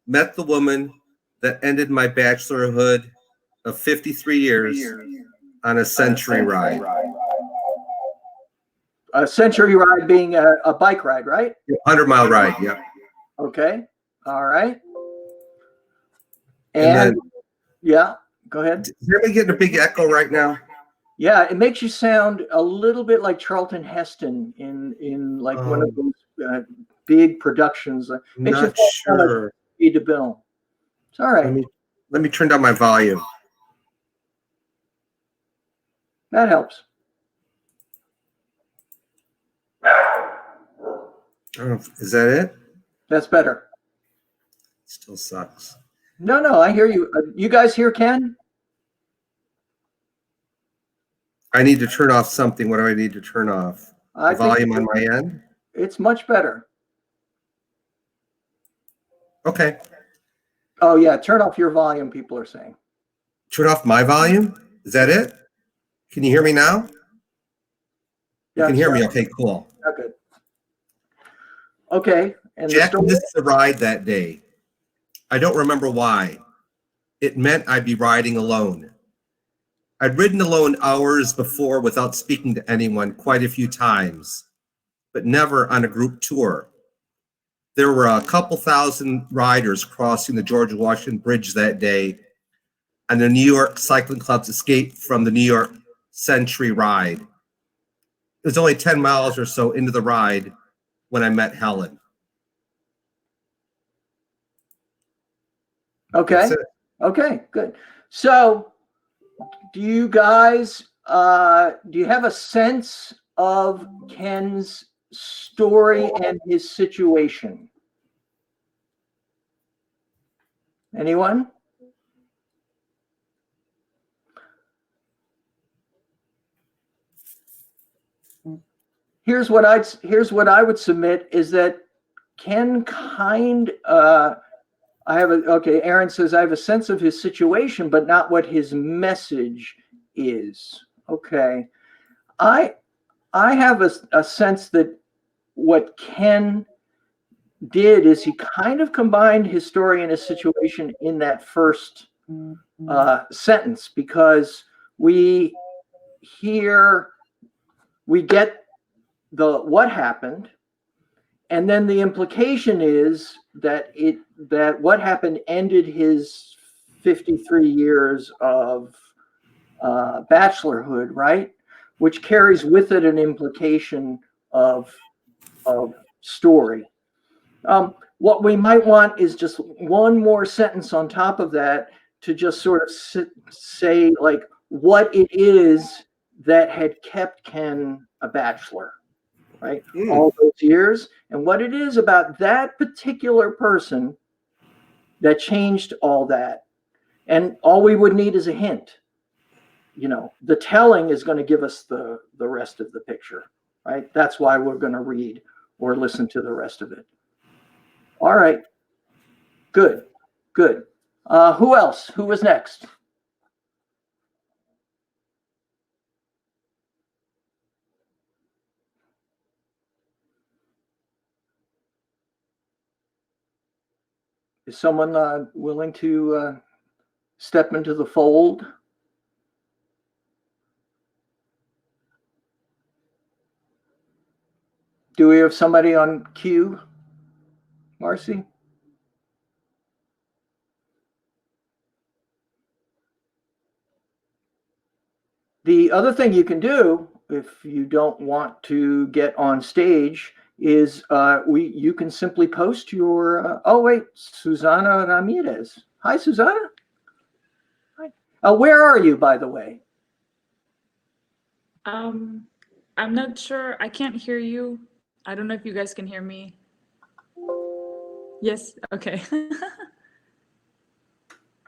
met the woman that ended my bachelorhood of 53 years on a century ride. A century ride being a bike ride, right? 100-mile ride, yeah. Okay. All right. And then, yeah, go ahead. is everybody getting a big echo right now? Yeah, it makes you sound a little bit like Charlton Heston in like one of those big productions. Makes Not you sure. like Speed to Bill. It's all right. Let me turn down my volume. That helps. Is that it? That's better. Still sucks. No, I hear you. You guys hear Ken? I need to turn off something. What do I need to turn off? I The think volume on my end? it's much better. Okay. Oh, yeah. Turn off your volume, people are saying. Turn off my volume? Is that it? Can you hear me now? You Yeah, can hear me. Okay, cool. Oh, good. Okay. And Jack the story? missed the ride that day. I don't remember why. It meant I'd be riding alone. I'd ridden alone hours before without speaking to anyone quite a few times, but never on a group tour. There were a couple thousand riders crossing the George Washington Bridge that day, and the New York Cycling Club's escape from the New York Century Ride. It was only 10 miles or so into the ride when I met Helen. Okay. Okay, good. So do you guys, do you have a sense of Ken's story and his situation? Anyone? Here's what I would submit is that Ken Aaron says, I have a sense of his situation, but not what his message is. Okay. I have a sense that what Ken did is he kind of combined his story and his situation in that first sentence, because we get the what happened, and then the implication is that what happened ended his 53 years of bachelorhood, right? Which carries with it an implication of story. What we might want is just one more sentence on top of that to just sort of say like what it is that had kept Ken a bachelor, right? All those years, and what it is about that particular person that changed all that. And all we would need is a hint. You know, the telling is going to give us the rest of the picture, right? That's why we're going to read or listen to the rest of it. All right. Good. Who else? Who was next? Is someone willing to step into the fold? Do we have somebody on cue, Marcy? The other thing you can do, if you don't want to get on stage, is you can simply post your. Oh wait, Susana Ramirez. Hi, Susana. Hi. Where are you, by the way? I'm not sure. I can't hear you. I don't know if you guys can hear me. Yes. Okay.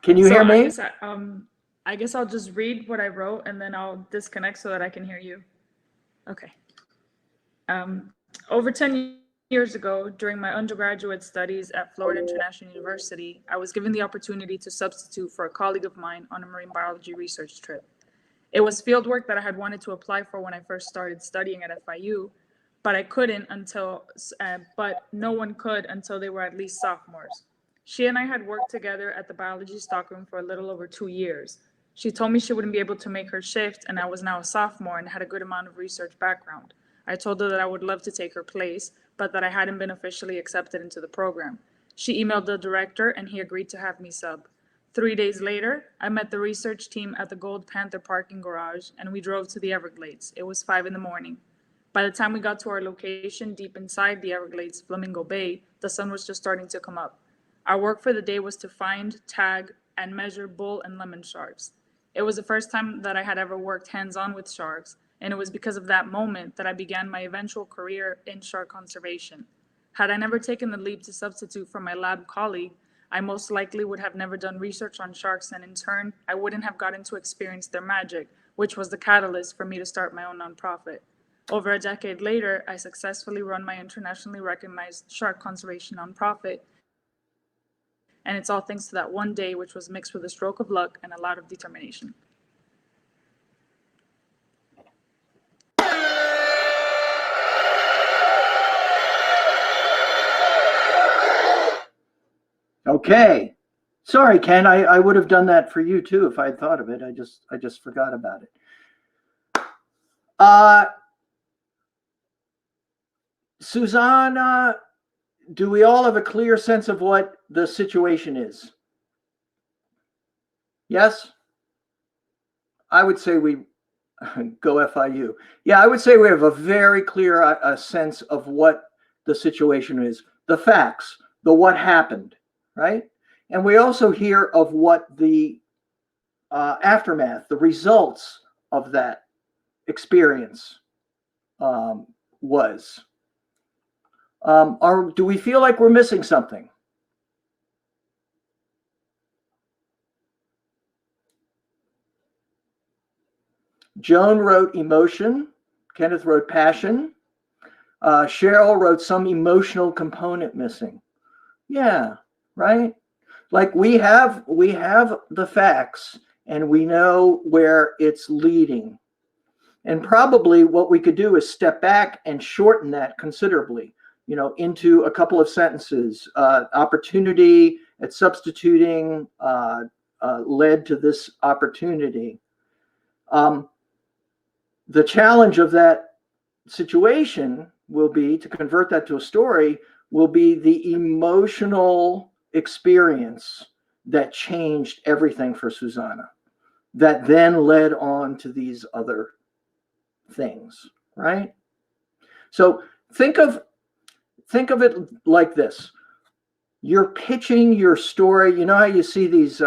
Can you hear me? I guess I'll just read what I wrote and then I'll disconnect so that I can hear you. Okay. Over 10 years ago, during my undergraduate studies at Florida International University, I was given the opportunity to substitute for a colleague of mine on a marine biology research trip. It was fieldwork that I had wanted to apply for when I first started studying at FIU, but I couldn't but no one could until they were at least sophomores. She and I had worked together at the biology stockroom for a little over 2 years. She told me she wouldn't be able to make her shift, and I was now a sophomore and had a good amount of research background. I told her that I would love to take her place, but that I hadn't been officially accepted into the program. She emailed the director and he agreed to have me sub. 3 days later, I met the research team at the Gold Panther parking garage and we drove to the Everglades. It was 5 in the morning. By the time we got to our location deep inside the Everglades Flamingo Bay, the sun was just starting to come up. Our work for the day was to find, tag, and measure bull and lemon sharks. It was the first time that I had ever worked hands-on with sharks, and it was because of that moment that I began my eventual career in shark conservation. Had I never taken the leap to substitute for my lab colleague, I most likely would have never done research on sharks, and in turn, I wouldn't have gotten to experience their magic, which was the catalyst for me to start my own nonprofit. Over a decade later, I successfully run my internationally recognized shark conservation nonprofit, and it's all thanks to that one day, which was mixed with a stroke of luck and a lot of determination. Okay. Sorry, Ken. I would have done that for you too if I'd thought of it. I just forgot about it. Susanna, do we all have a clear sense of what the situation is? Yes? I would say we go FIU. Yeah, I would say we have a very clear sense of what the situation is, the facts, the what happened, right? And we also hear of what the aftermath, the results of that experience was. Do we feel like we're missing something? Joan wrote emotion. Kenneth wrote passion. Cheryl wrote some emotional component missing. Yeah, right? Like we have the facts and we know where it's leading. And probably what we could do is step back and shorten that considerably, into a couple of sentences. Opportunity at substituting led to this opportunity. The challenge of that situation will be to convert that to a story, will be the emotional experience that changed everything for Susanna, that then led on to these other things, right? So think of it like this. You're pitching your story. You know how you see these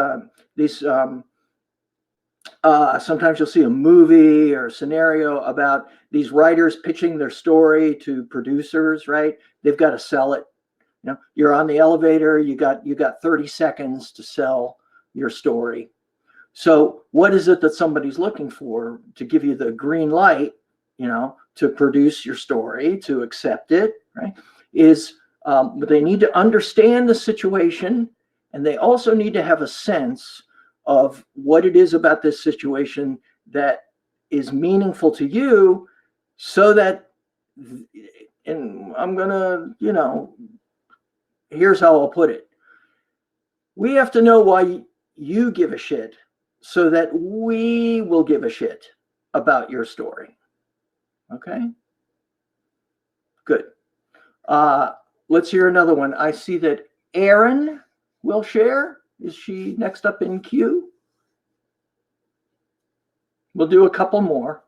sometimes you'll see a movie or a scenario about these writers pitching their story to producers, right? They've got to sell it. You're on the elevator, you got 30 seconds to sell your story. So what is it that somebody's looking for to give you the green light, to produce your story, to accept it, right? They need to understand the situation, and they also need to have a sense of what it is about this situation that is meaningful to you, so that, and I'm gonna, here's how I'll put it. We have to know why you give a shit so that we will give a shit about your story. Okay? Good. Let's hear another one. I see that Erin will share. Is she next up in queue? We'll do a couple more.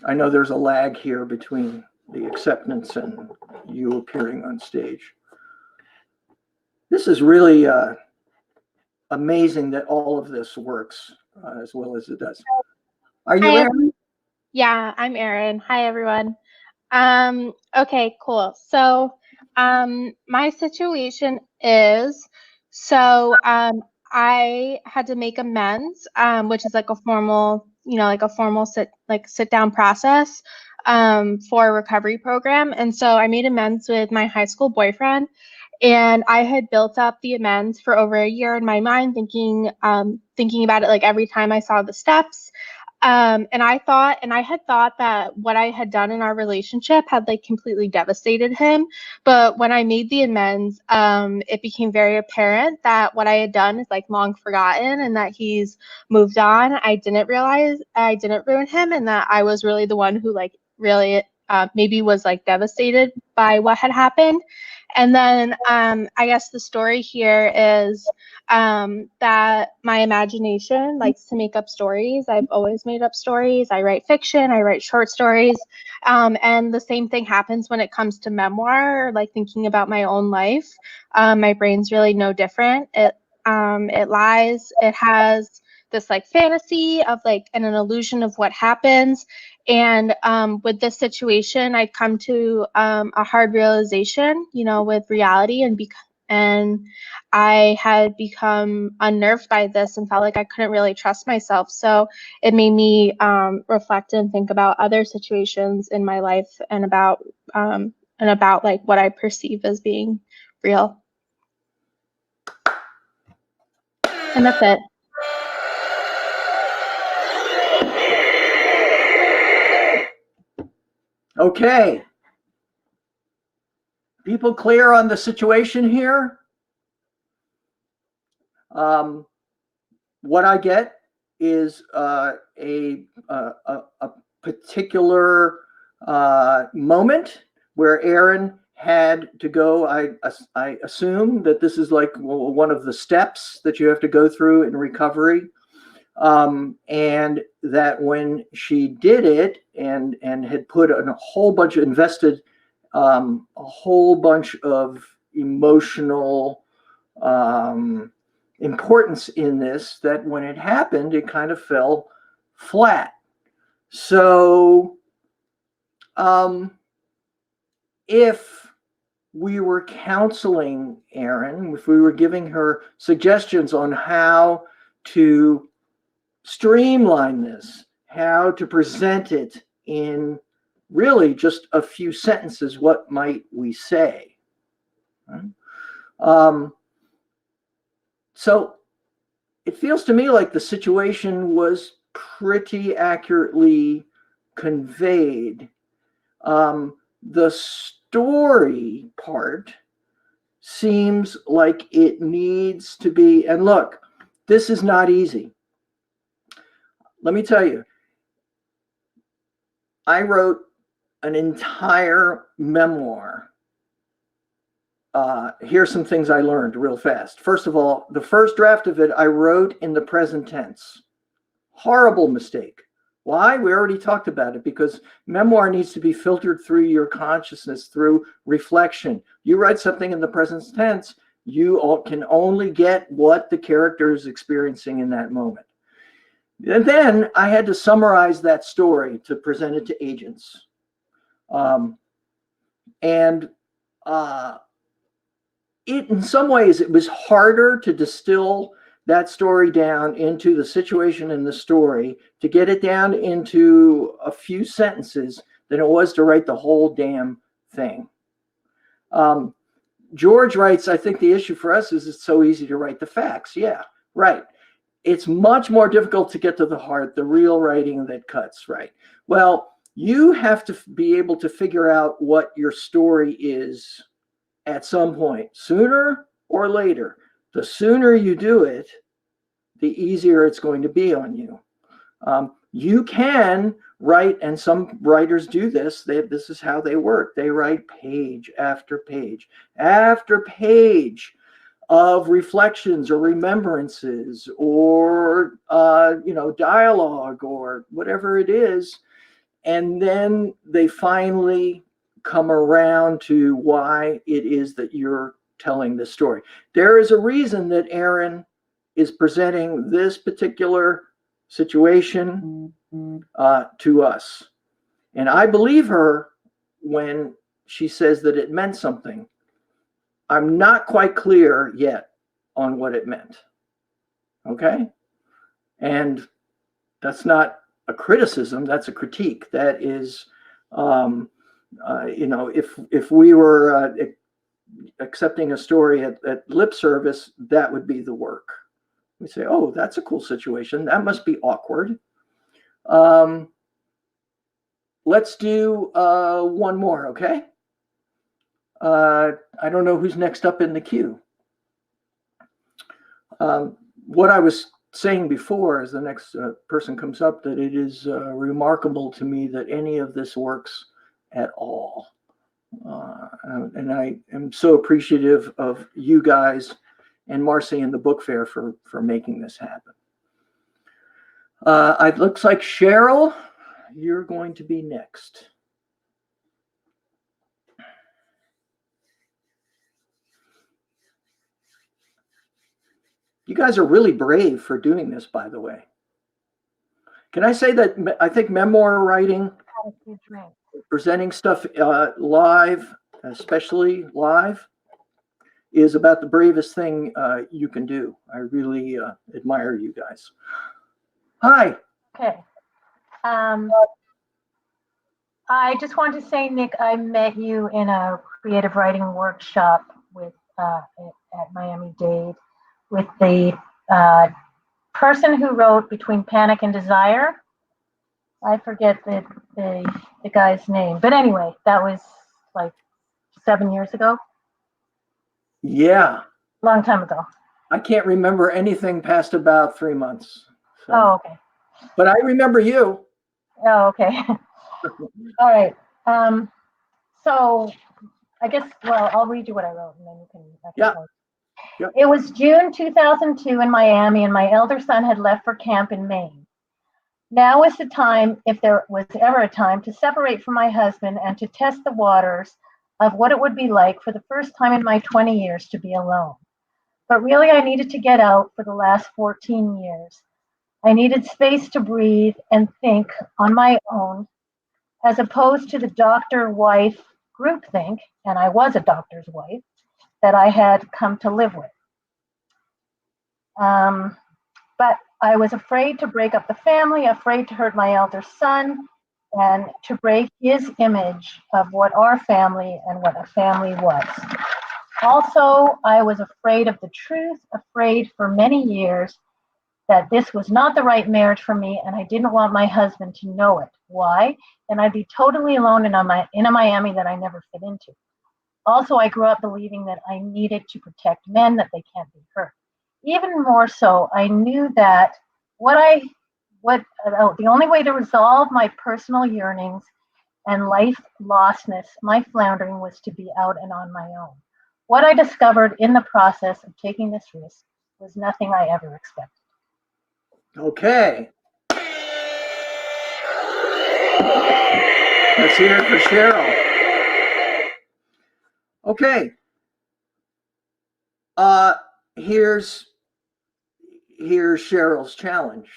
I know there's a lag here between the acceptance and you appearing on stage. This is really amazing that all of this works as well as it does. Are you Erin? Yeah, I'm Erin. Hi, everyone. Okay, cool. So my situation is, I had to make amends, which is like a formal, sit down process for a recovery program. And so I made amends with my high school boyfriend, and I had built up the amends for over a year in my mind, thinking about it like every time I saw the steps. And I had thought that what I had done in our relationship had like completely devastated him. But when I made the amends, it became very apparent that what I had done is like long forgotten and that he's moved on. I didn't realize I didn't ruin him and that I was really the one who like really maybe was like devastated by what had happened. And then I guess the story here is that my imagination likes to make up stories. I've always made up stories. I write fiction, I write short stories. And the same thing happens when it comes to memoir, or like thinking about my own life. My brain's really no different. It lies. It has this like fantasy of like and an illusion of what happens. And with this situation, I'd come to a hard realization, you know, with reality and I had become unnerved by this and felt like I couldn't really trust myself. So it made me reflect and think about other situations in my life and about like what I perceive as being real. And that's it. Okay. People clear on the situation here? What I get is a particular moment where Aaron had to go. I assume that this is like one of the steps that you have to go through in recovery. And that when she did it and had put a whole bunch of invested a whole bunch of emotional importance in this, that when it happened, it kind of fell flat. So if we were counseling Erin, if we were giving her suggestions on how to streamline this, how to present it in really just a few sentences, what might we say? So it feels to me like the situation was pretty accurately conveyed. The story part seems like it needs to be, and look, this is not easy. Let me tell you, I wrote an entire memoir. Here's some things I learned real fast. First of all, the first draft of it, I wrote in the present tense. Horrible mistake. Why? We already talked about it, because memoir needs to be filtered through your consciousness, through reflection. You write something in the present tense, you can only get what the character is experiencing in that moment. And then I had to summarize that story to present it to agents. In some ways, it was harder to distill that story down into the situation in the story, to get it down into a few sentences, than it was to write the whole damn thing. George writes, I think the issue for us is it's so easy to write the facts. Yeah, right. It's much more difficult to get to the heart, the real writing that cuts, right? Well, you have to be able to figure out what your story is at some point, sooner or later. The sooner you do it, the easier it's going to be on you. You can write, and some writers do this. This is how they work. They write page after page after page of reflections or remembrances or dialogue or whatever it is, and then they finally come around to why it is that you're telling this story. There is a reason that Erin is presenting this particular situation to us. And I believe her when she says that it meant something. I'm not quite clear yet on what it meant. Okay? And that's not a criticism, that's a critique. That is, if we were accepting a story at lip service, that would be the work. We say, oh, that's a cool situation. That must be awkward. Let's do one more, okay? I don't know who's next up in the queue. What I was saying before, as the next person comes up, that it is remarkable to me that any of this works at all. And I am so appreciative of you guys and Marcy and the book fair for making this happen. It looks like Cheryl, you're going to be next. You guys are really brave for doing this, by the way. Can I say that I think memoir writing, presenting stuff live, especially live, is about the bravest thing you can do. I really admire you guys. Hi. Okay. I just want to say, Nick, I met you in a creative writing workshop with at Miami-Dade with the person who wrote Between Panic and Desire. I forget the guy's name, but anyway, that was like 7 years ago. Yeah. Long time ago. I can't remember anything past about 3 months. So. Oh, okay. But I remember you. Oh, okay. All right. So I guess, well, I'll read you what I wrote and then you can. Yeah. Yep. It was June 2002 in Miami, and my elder son had left for camp in Maine. Now is the time, if there was ever a time, to separate from my husband and to test the waters of what it would be like for the first time in my 20 years to be alone. But really, I needed to get out for the last 14 years. I needed space to breathe and think on my own, as opposed to the doctor-wife groupthink, and I was a doctor's wife, that I had come to live with. But I was afraid to break up the family, afraid to hurt my elder son, and to break his image of what our family and what a family was. Also, I was afraid of the truth, afraid for many years that this was not the right marriage for me, and I didn't want my husband to know it. Why? Then I'd be totally alone in a Miami that I never fit into. Also, I grew up believing that I needed to protect men, that they can't be hurt. Even more so, I knew that the only way to resolve my personal yearnings and life lostness, my floundering, was to be out and on my own. What I discovered in the process of taking this risk was nothing I ever expected. Okay. Let's hear it for Cheryl. Okay. Here's Cheryl's challenge.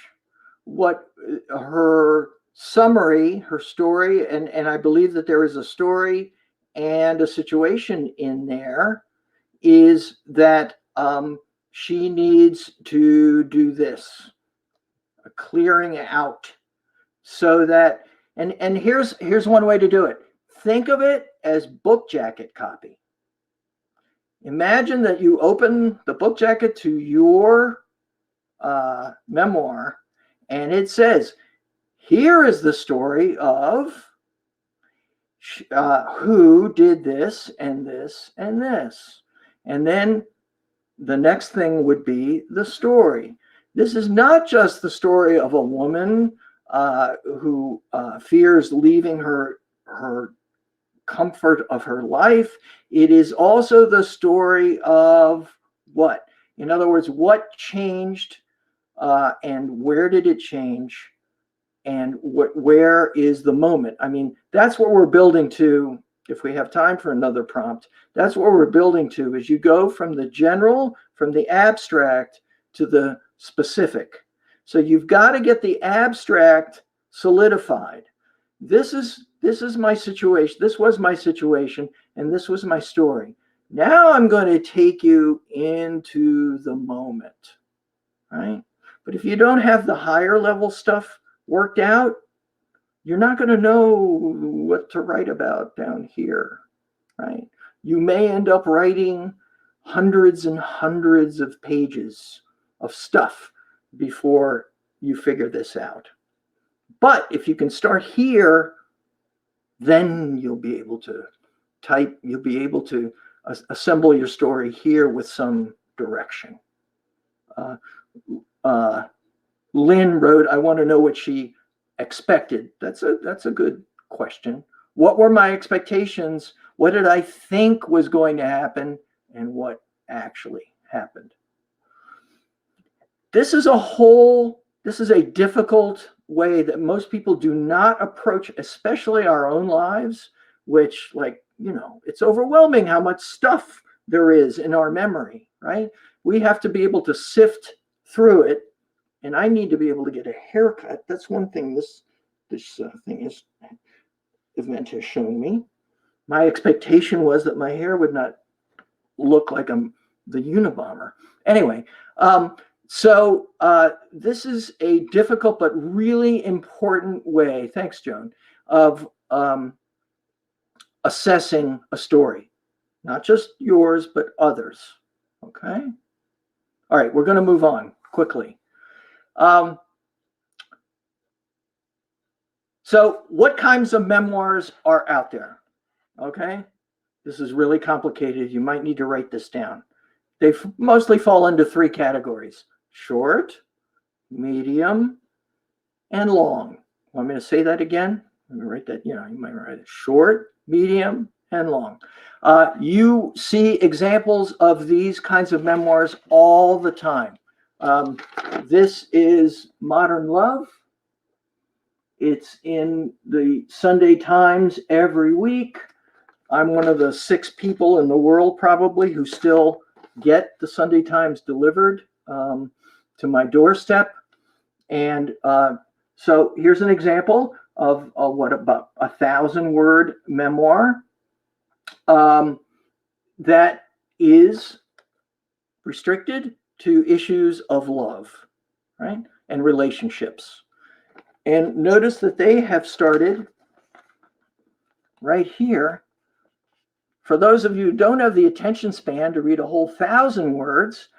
What her summary, her story, and I believe that there is a story and a situation in there, is that she needs to do this, a clearing out, so that, and here's one way to do it. Think of it as book jacket copy. Imagine that you open the book jacket to your memoir, and it says, here is the story of who did this and this and this. And then the next thing would be the story. This is not just the story of a woman who fears leaving her comfort of her life. It is also the story of what? In other words, what changed and where did it change? And where is the moment? I mean, that's what we're building to. If we have time for another prompt, that's what we're building to, is you go from the general, from the abstract to the specific. So you've got to get the abstract solidified. This is my situation. This was my situation, and this was my story. Now I'm going to take you into the moment, right? But if you don't have the higher level stuff worked out, you're not going to know what to write about down here, right? You may end up writing hundreds and hundreds of pages of stuff before you figure this out. But if you can start here, then you'll be able to you'll be able to assemble your story here with some direction. Lynn wrote, I want to know what she expected. That's a good question. What were my expectations? What did I think was going to happen? And what actually happened? This is a difficult way that most people do not approach, especially our own lives, which, like, you know, it's overwhelming how much stuff there is in our memory, right? We have to be able to sift through it. And I need to be able to get a haircut. That's one thing this event has shown me. My expectation was that my hair would not look like I'm the Unabomber. Anyway, so this is a difficult but really important way, thanks, Joan, of assessing a story. Not just yours, but others. Okay? All right, we're going to move on quickly. So what kinds of memoirs are out there? Okay, this is really complicated. You might need to write this down. They mostly fall into three categories: short, medium, and long. Want me to say that again? Let me write that. Yeah, you might write it: short, medium, and long. You see examples of these kinds of memoirs all the time. This is Modern Love. It's in the Sunday Times every week. I'm one of the 6 people in the world probably who still get the Sunday Times delivered to my doorstep. And so here's an example of what, about 1,000-word memoir that is restricted to issues of love, right, and relationships. And notice that they have started right here. For those of you who don't have the attention span to read a whole 1,000 words,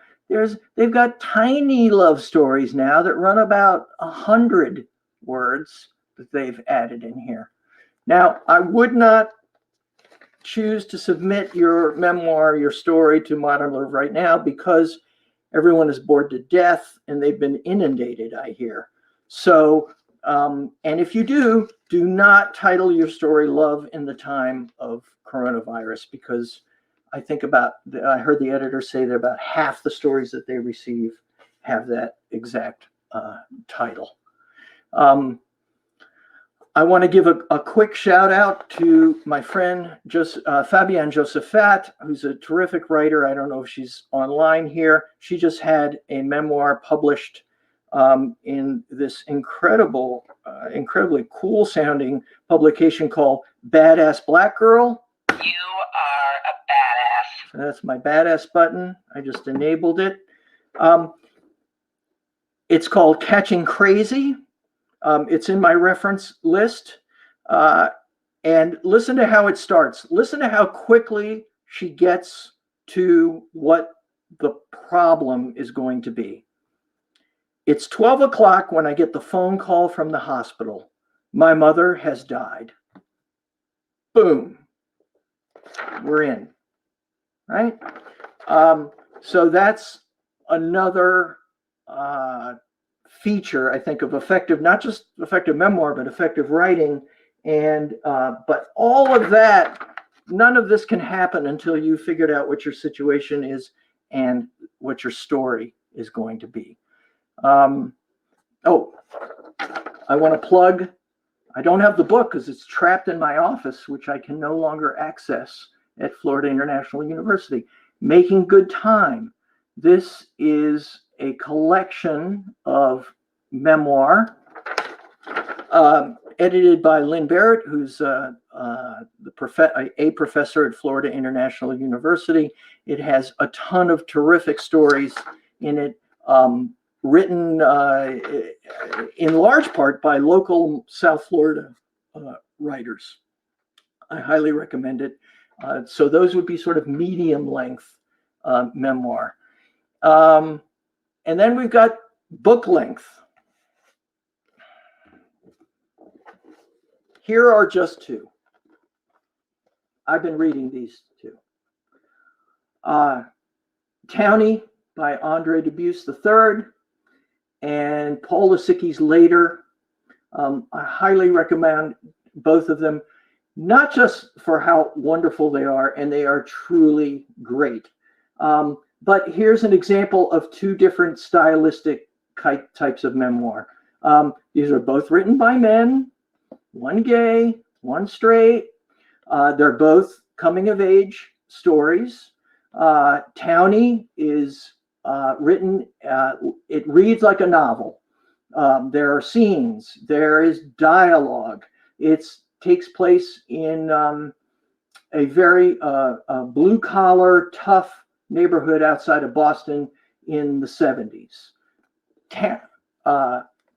they've got tiny love stories now that run about 100 words that they've added in here. Now, I would not choose to submit your memoir, your story to Modern Love right now because everyone is bored to death and they've been inundated, I hear. So, and if you do not title your story Love in the Time of Coronavirus, because I heard the editor say that about half the stories that they receive have that exact title. I want to give a quick shout out to my friend Fabienne Josephat, who's a terrific writer. I don't know if she's online here. She just had a memoir published in this incredibly cool sounding publication called Badass Black Girl. You are a badass. That's my badass button. I just enabled it. It's called Catching Crazy. It's in my reference list. And listen to how it starts. Listen to how quickly she gets to what the problem is going to be. It's 12 o'clock when I get the phone call from the hospital. My mother has died. Boom. We're in, right? So that's another feature, I think, of effective, not just effective memoir, but effective writing. And but all of that, none of this can happen until you figured out what your situation is and what your story is going to be. Oh, I want to plug, I don't have the book because it's trapped in my office, which I can no longer access at Florida International University. Making Good Time. This is a collection of memoir edited by Lynn Barrett, who's a professor at Florida International University. It has a ton of terrific stories in it, written in large part by local South Florida writers. I highly recommend it. So those would be sort of medium length memoir. And then we've got book length. here are just two. I've been reading these two. Townie by Andre Dubus III and Paul Lysicky's Later. I highly recommend both of them, not just for how wonderful they are, and they are truly great. But here's an example of two different stylistic types of memoir. These are both written by men, one gay, one straight. They're both coming of age stories. Townie is written, it reads like a novel. There are scenes, there is dialogue. It takes place in a very blue collar, tough neighborhood outside of Boston in the 70s.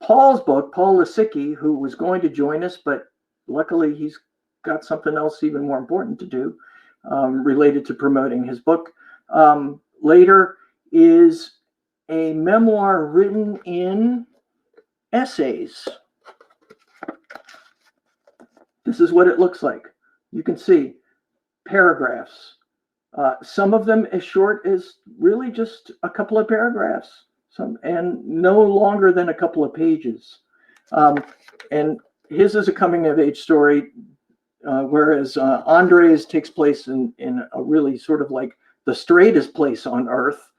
Paul's book, Paul Lysicky, who was going to join us, but luckily he's got something else even more important to do related to promoting his book. Later is a memoir written in essays. This is what it looks like. You can see paragraphs. Some of them as short as really just a couple of paragraphs, and no longer than a couple of pages. And his is a coming of age story, whereas Andre's takes place in a really sort of like the straightest place on earth.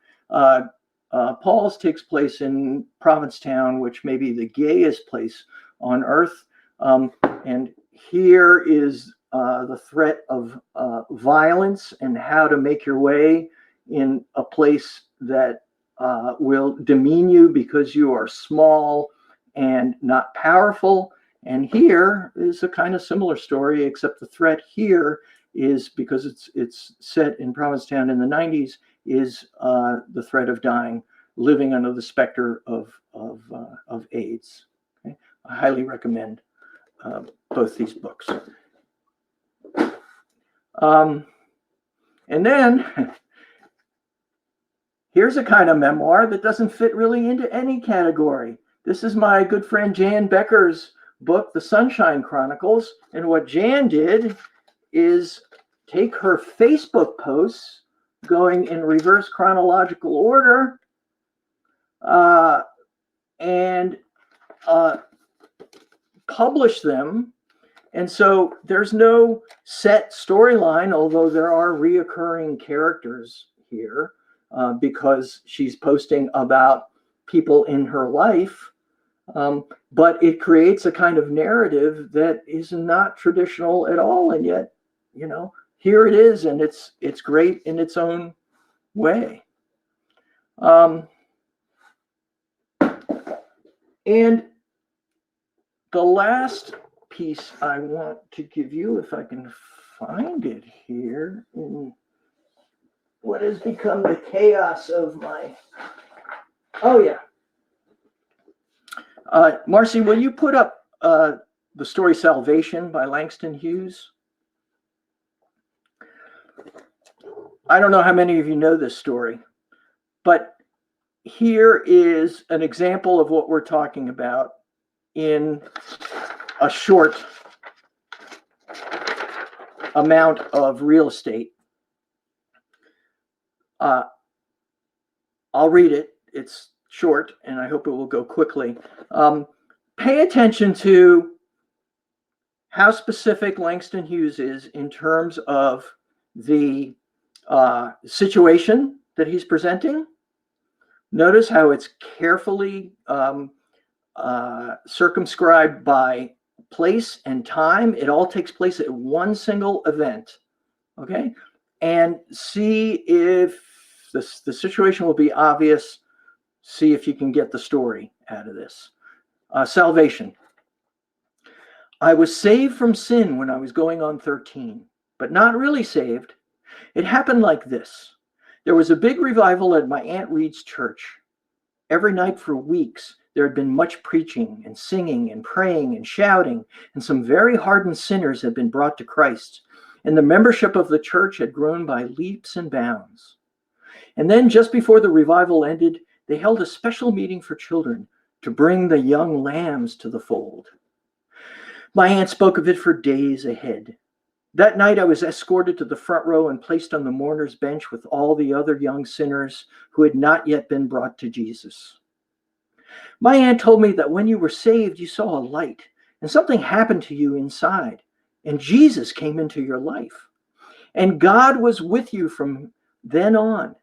Paul's takes place in Provincetown, which may be the gayest place on earth. And here is the threat of violence and how to make your way in a place that will demean you because you are small and not powerful. And here is a kind of similar story, except the threat here is, because it's set in Provincetown in the 90s, is the threat of dying, living under the specter of AIDS. Okay? I highly recommend both these books. And then here's a kind of memoir that doesn't fit really into any category. This is my good friend Jan Becker's book, The Sunshine Chronicles. And what Jan did is take her Facebook posts going in reverse chronological order and publish them. And so there's no set storyline, although there are reoccurring characters here because she's posting about people in her life. But it creates a kind of narrative that is not traditional at all. And yet, you know, here it is, and it's great in its own way. And the last piece I want to give you, if I can find it here, in what has become the chaos of my, oh yeah. Marcy, will you put up the story Salvation by Langston Hughes? I don't know how many of you know this story, but here is an example of what we're talking about in a short amount of real estate. I'll read it. It's short, and I hope it will go quickly. Pay attention to how specific Langston Hughes is in terms of the situation that he's presenting. Notice how it's carefully circumscribed by place and time. It all takes place at one single event, okay? And see if the situation will be obvious. See if you can get the story out of this. Salvation. I was saved from sin when I was going on 13, but not really saved. It happened like this. There was a big revival at my Aunt Reed's church. Every night for weeks, there had been much preaching and singing and praying and shouting, and some very hardened sinners had been brought to Christ, and the membership of the church had grown by leaps and bounds. And then just before the revival ended, they held a special meeting for children to bring the young lambs to the fold. My aunt spoke of it for days ahead. That night I was escorted to the front row and placed on the mourner's bench with all the other young sinners who had not yet been brought to Jesus. My aunt told me that when you were saved, you saw a light, and something happened to you inside, and Jesus came into your life. And God was with you from then on.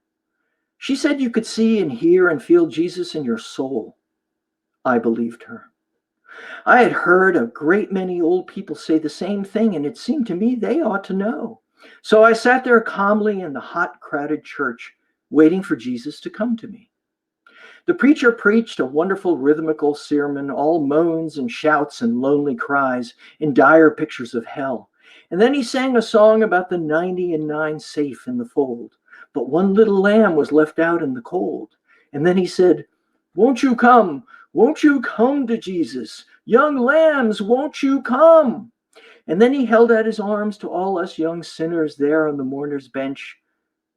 She said you could see and hear and feel Jesus in your soul. I believed her. I had heard a great many old people say the same thing, and it seemed to me they ought to know. So I sat there calmly in the hot, crowded church, waiting for Jesus to come to me. The preacher preached a wonderful rhythmical sermon, all moans and shouts and lonely cries and dire pictures of hell. And then he sang a song about the 99 safe in the fold, but one little lamb was left out in the cold. And then he said, "Won't you come? Won't you come to Jesus? Young lambs, won't you come?" And then he held out his arms to all us young sinners there on the mourner's bench,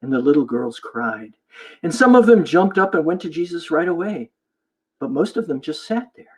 and the little girls cried. And some of them jumped up and went to Jesus right away, but most of them just sat there.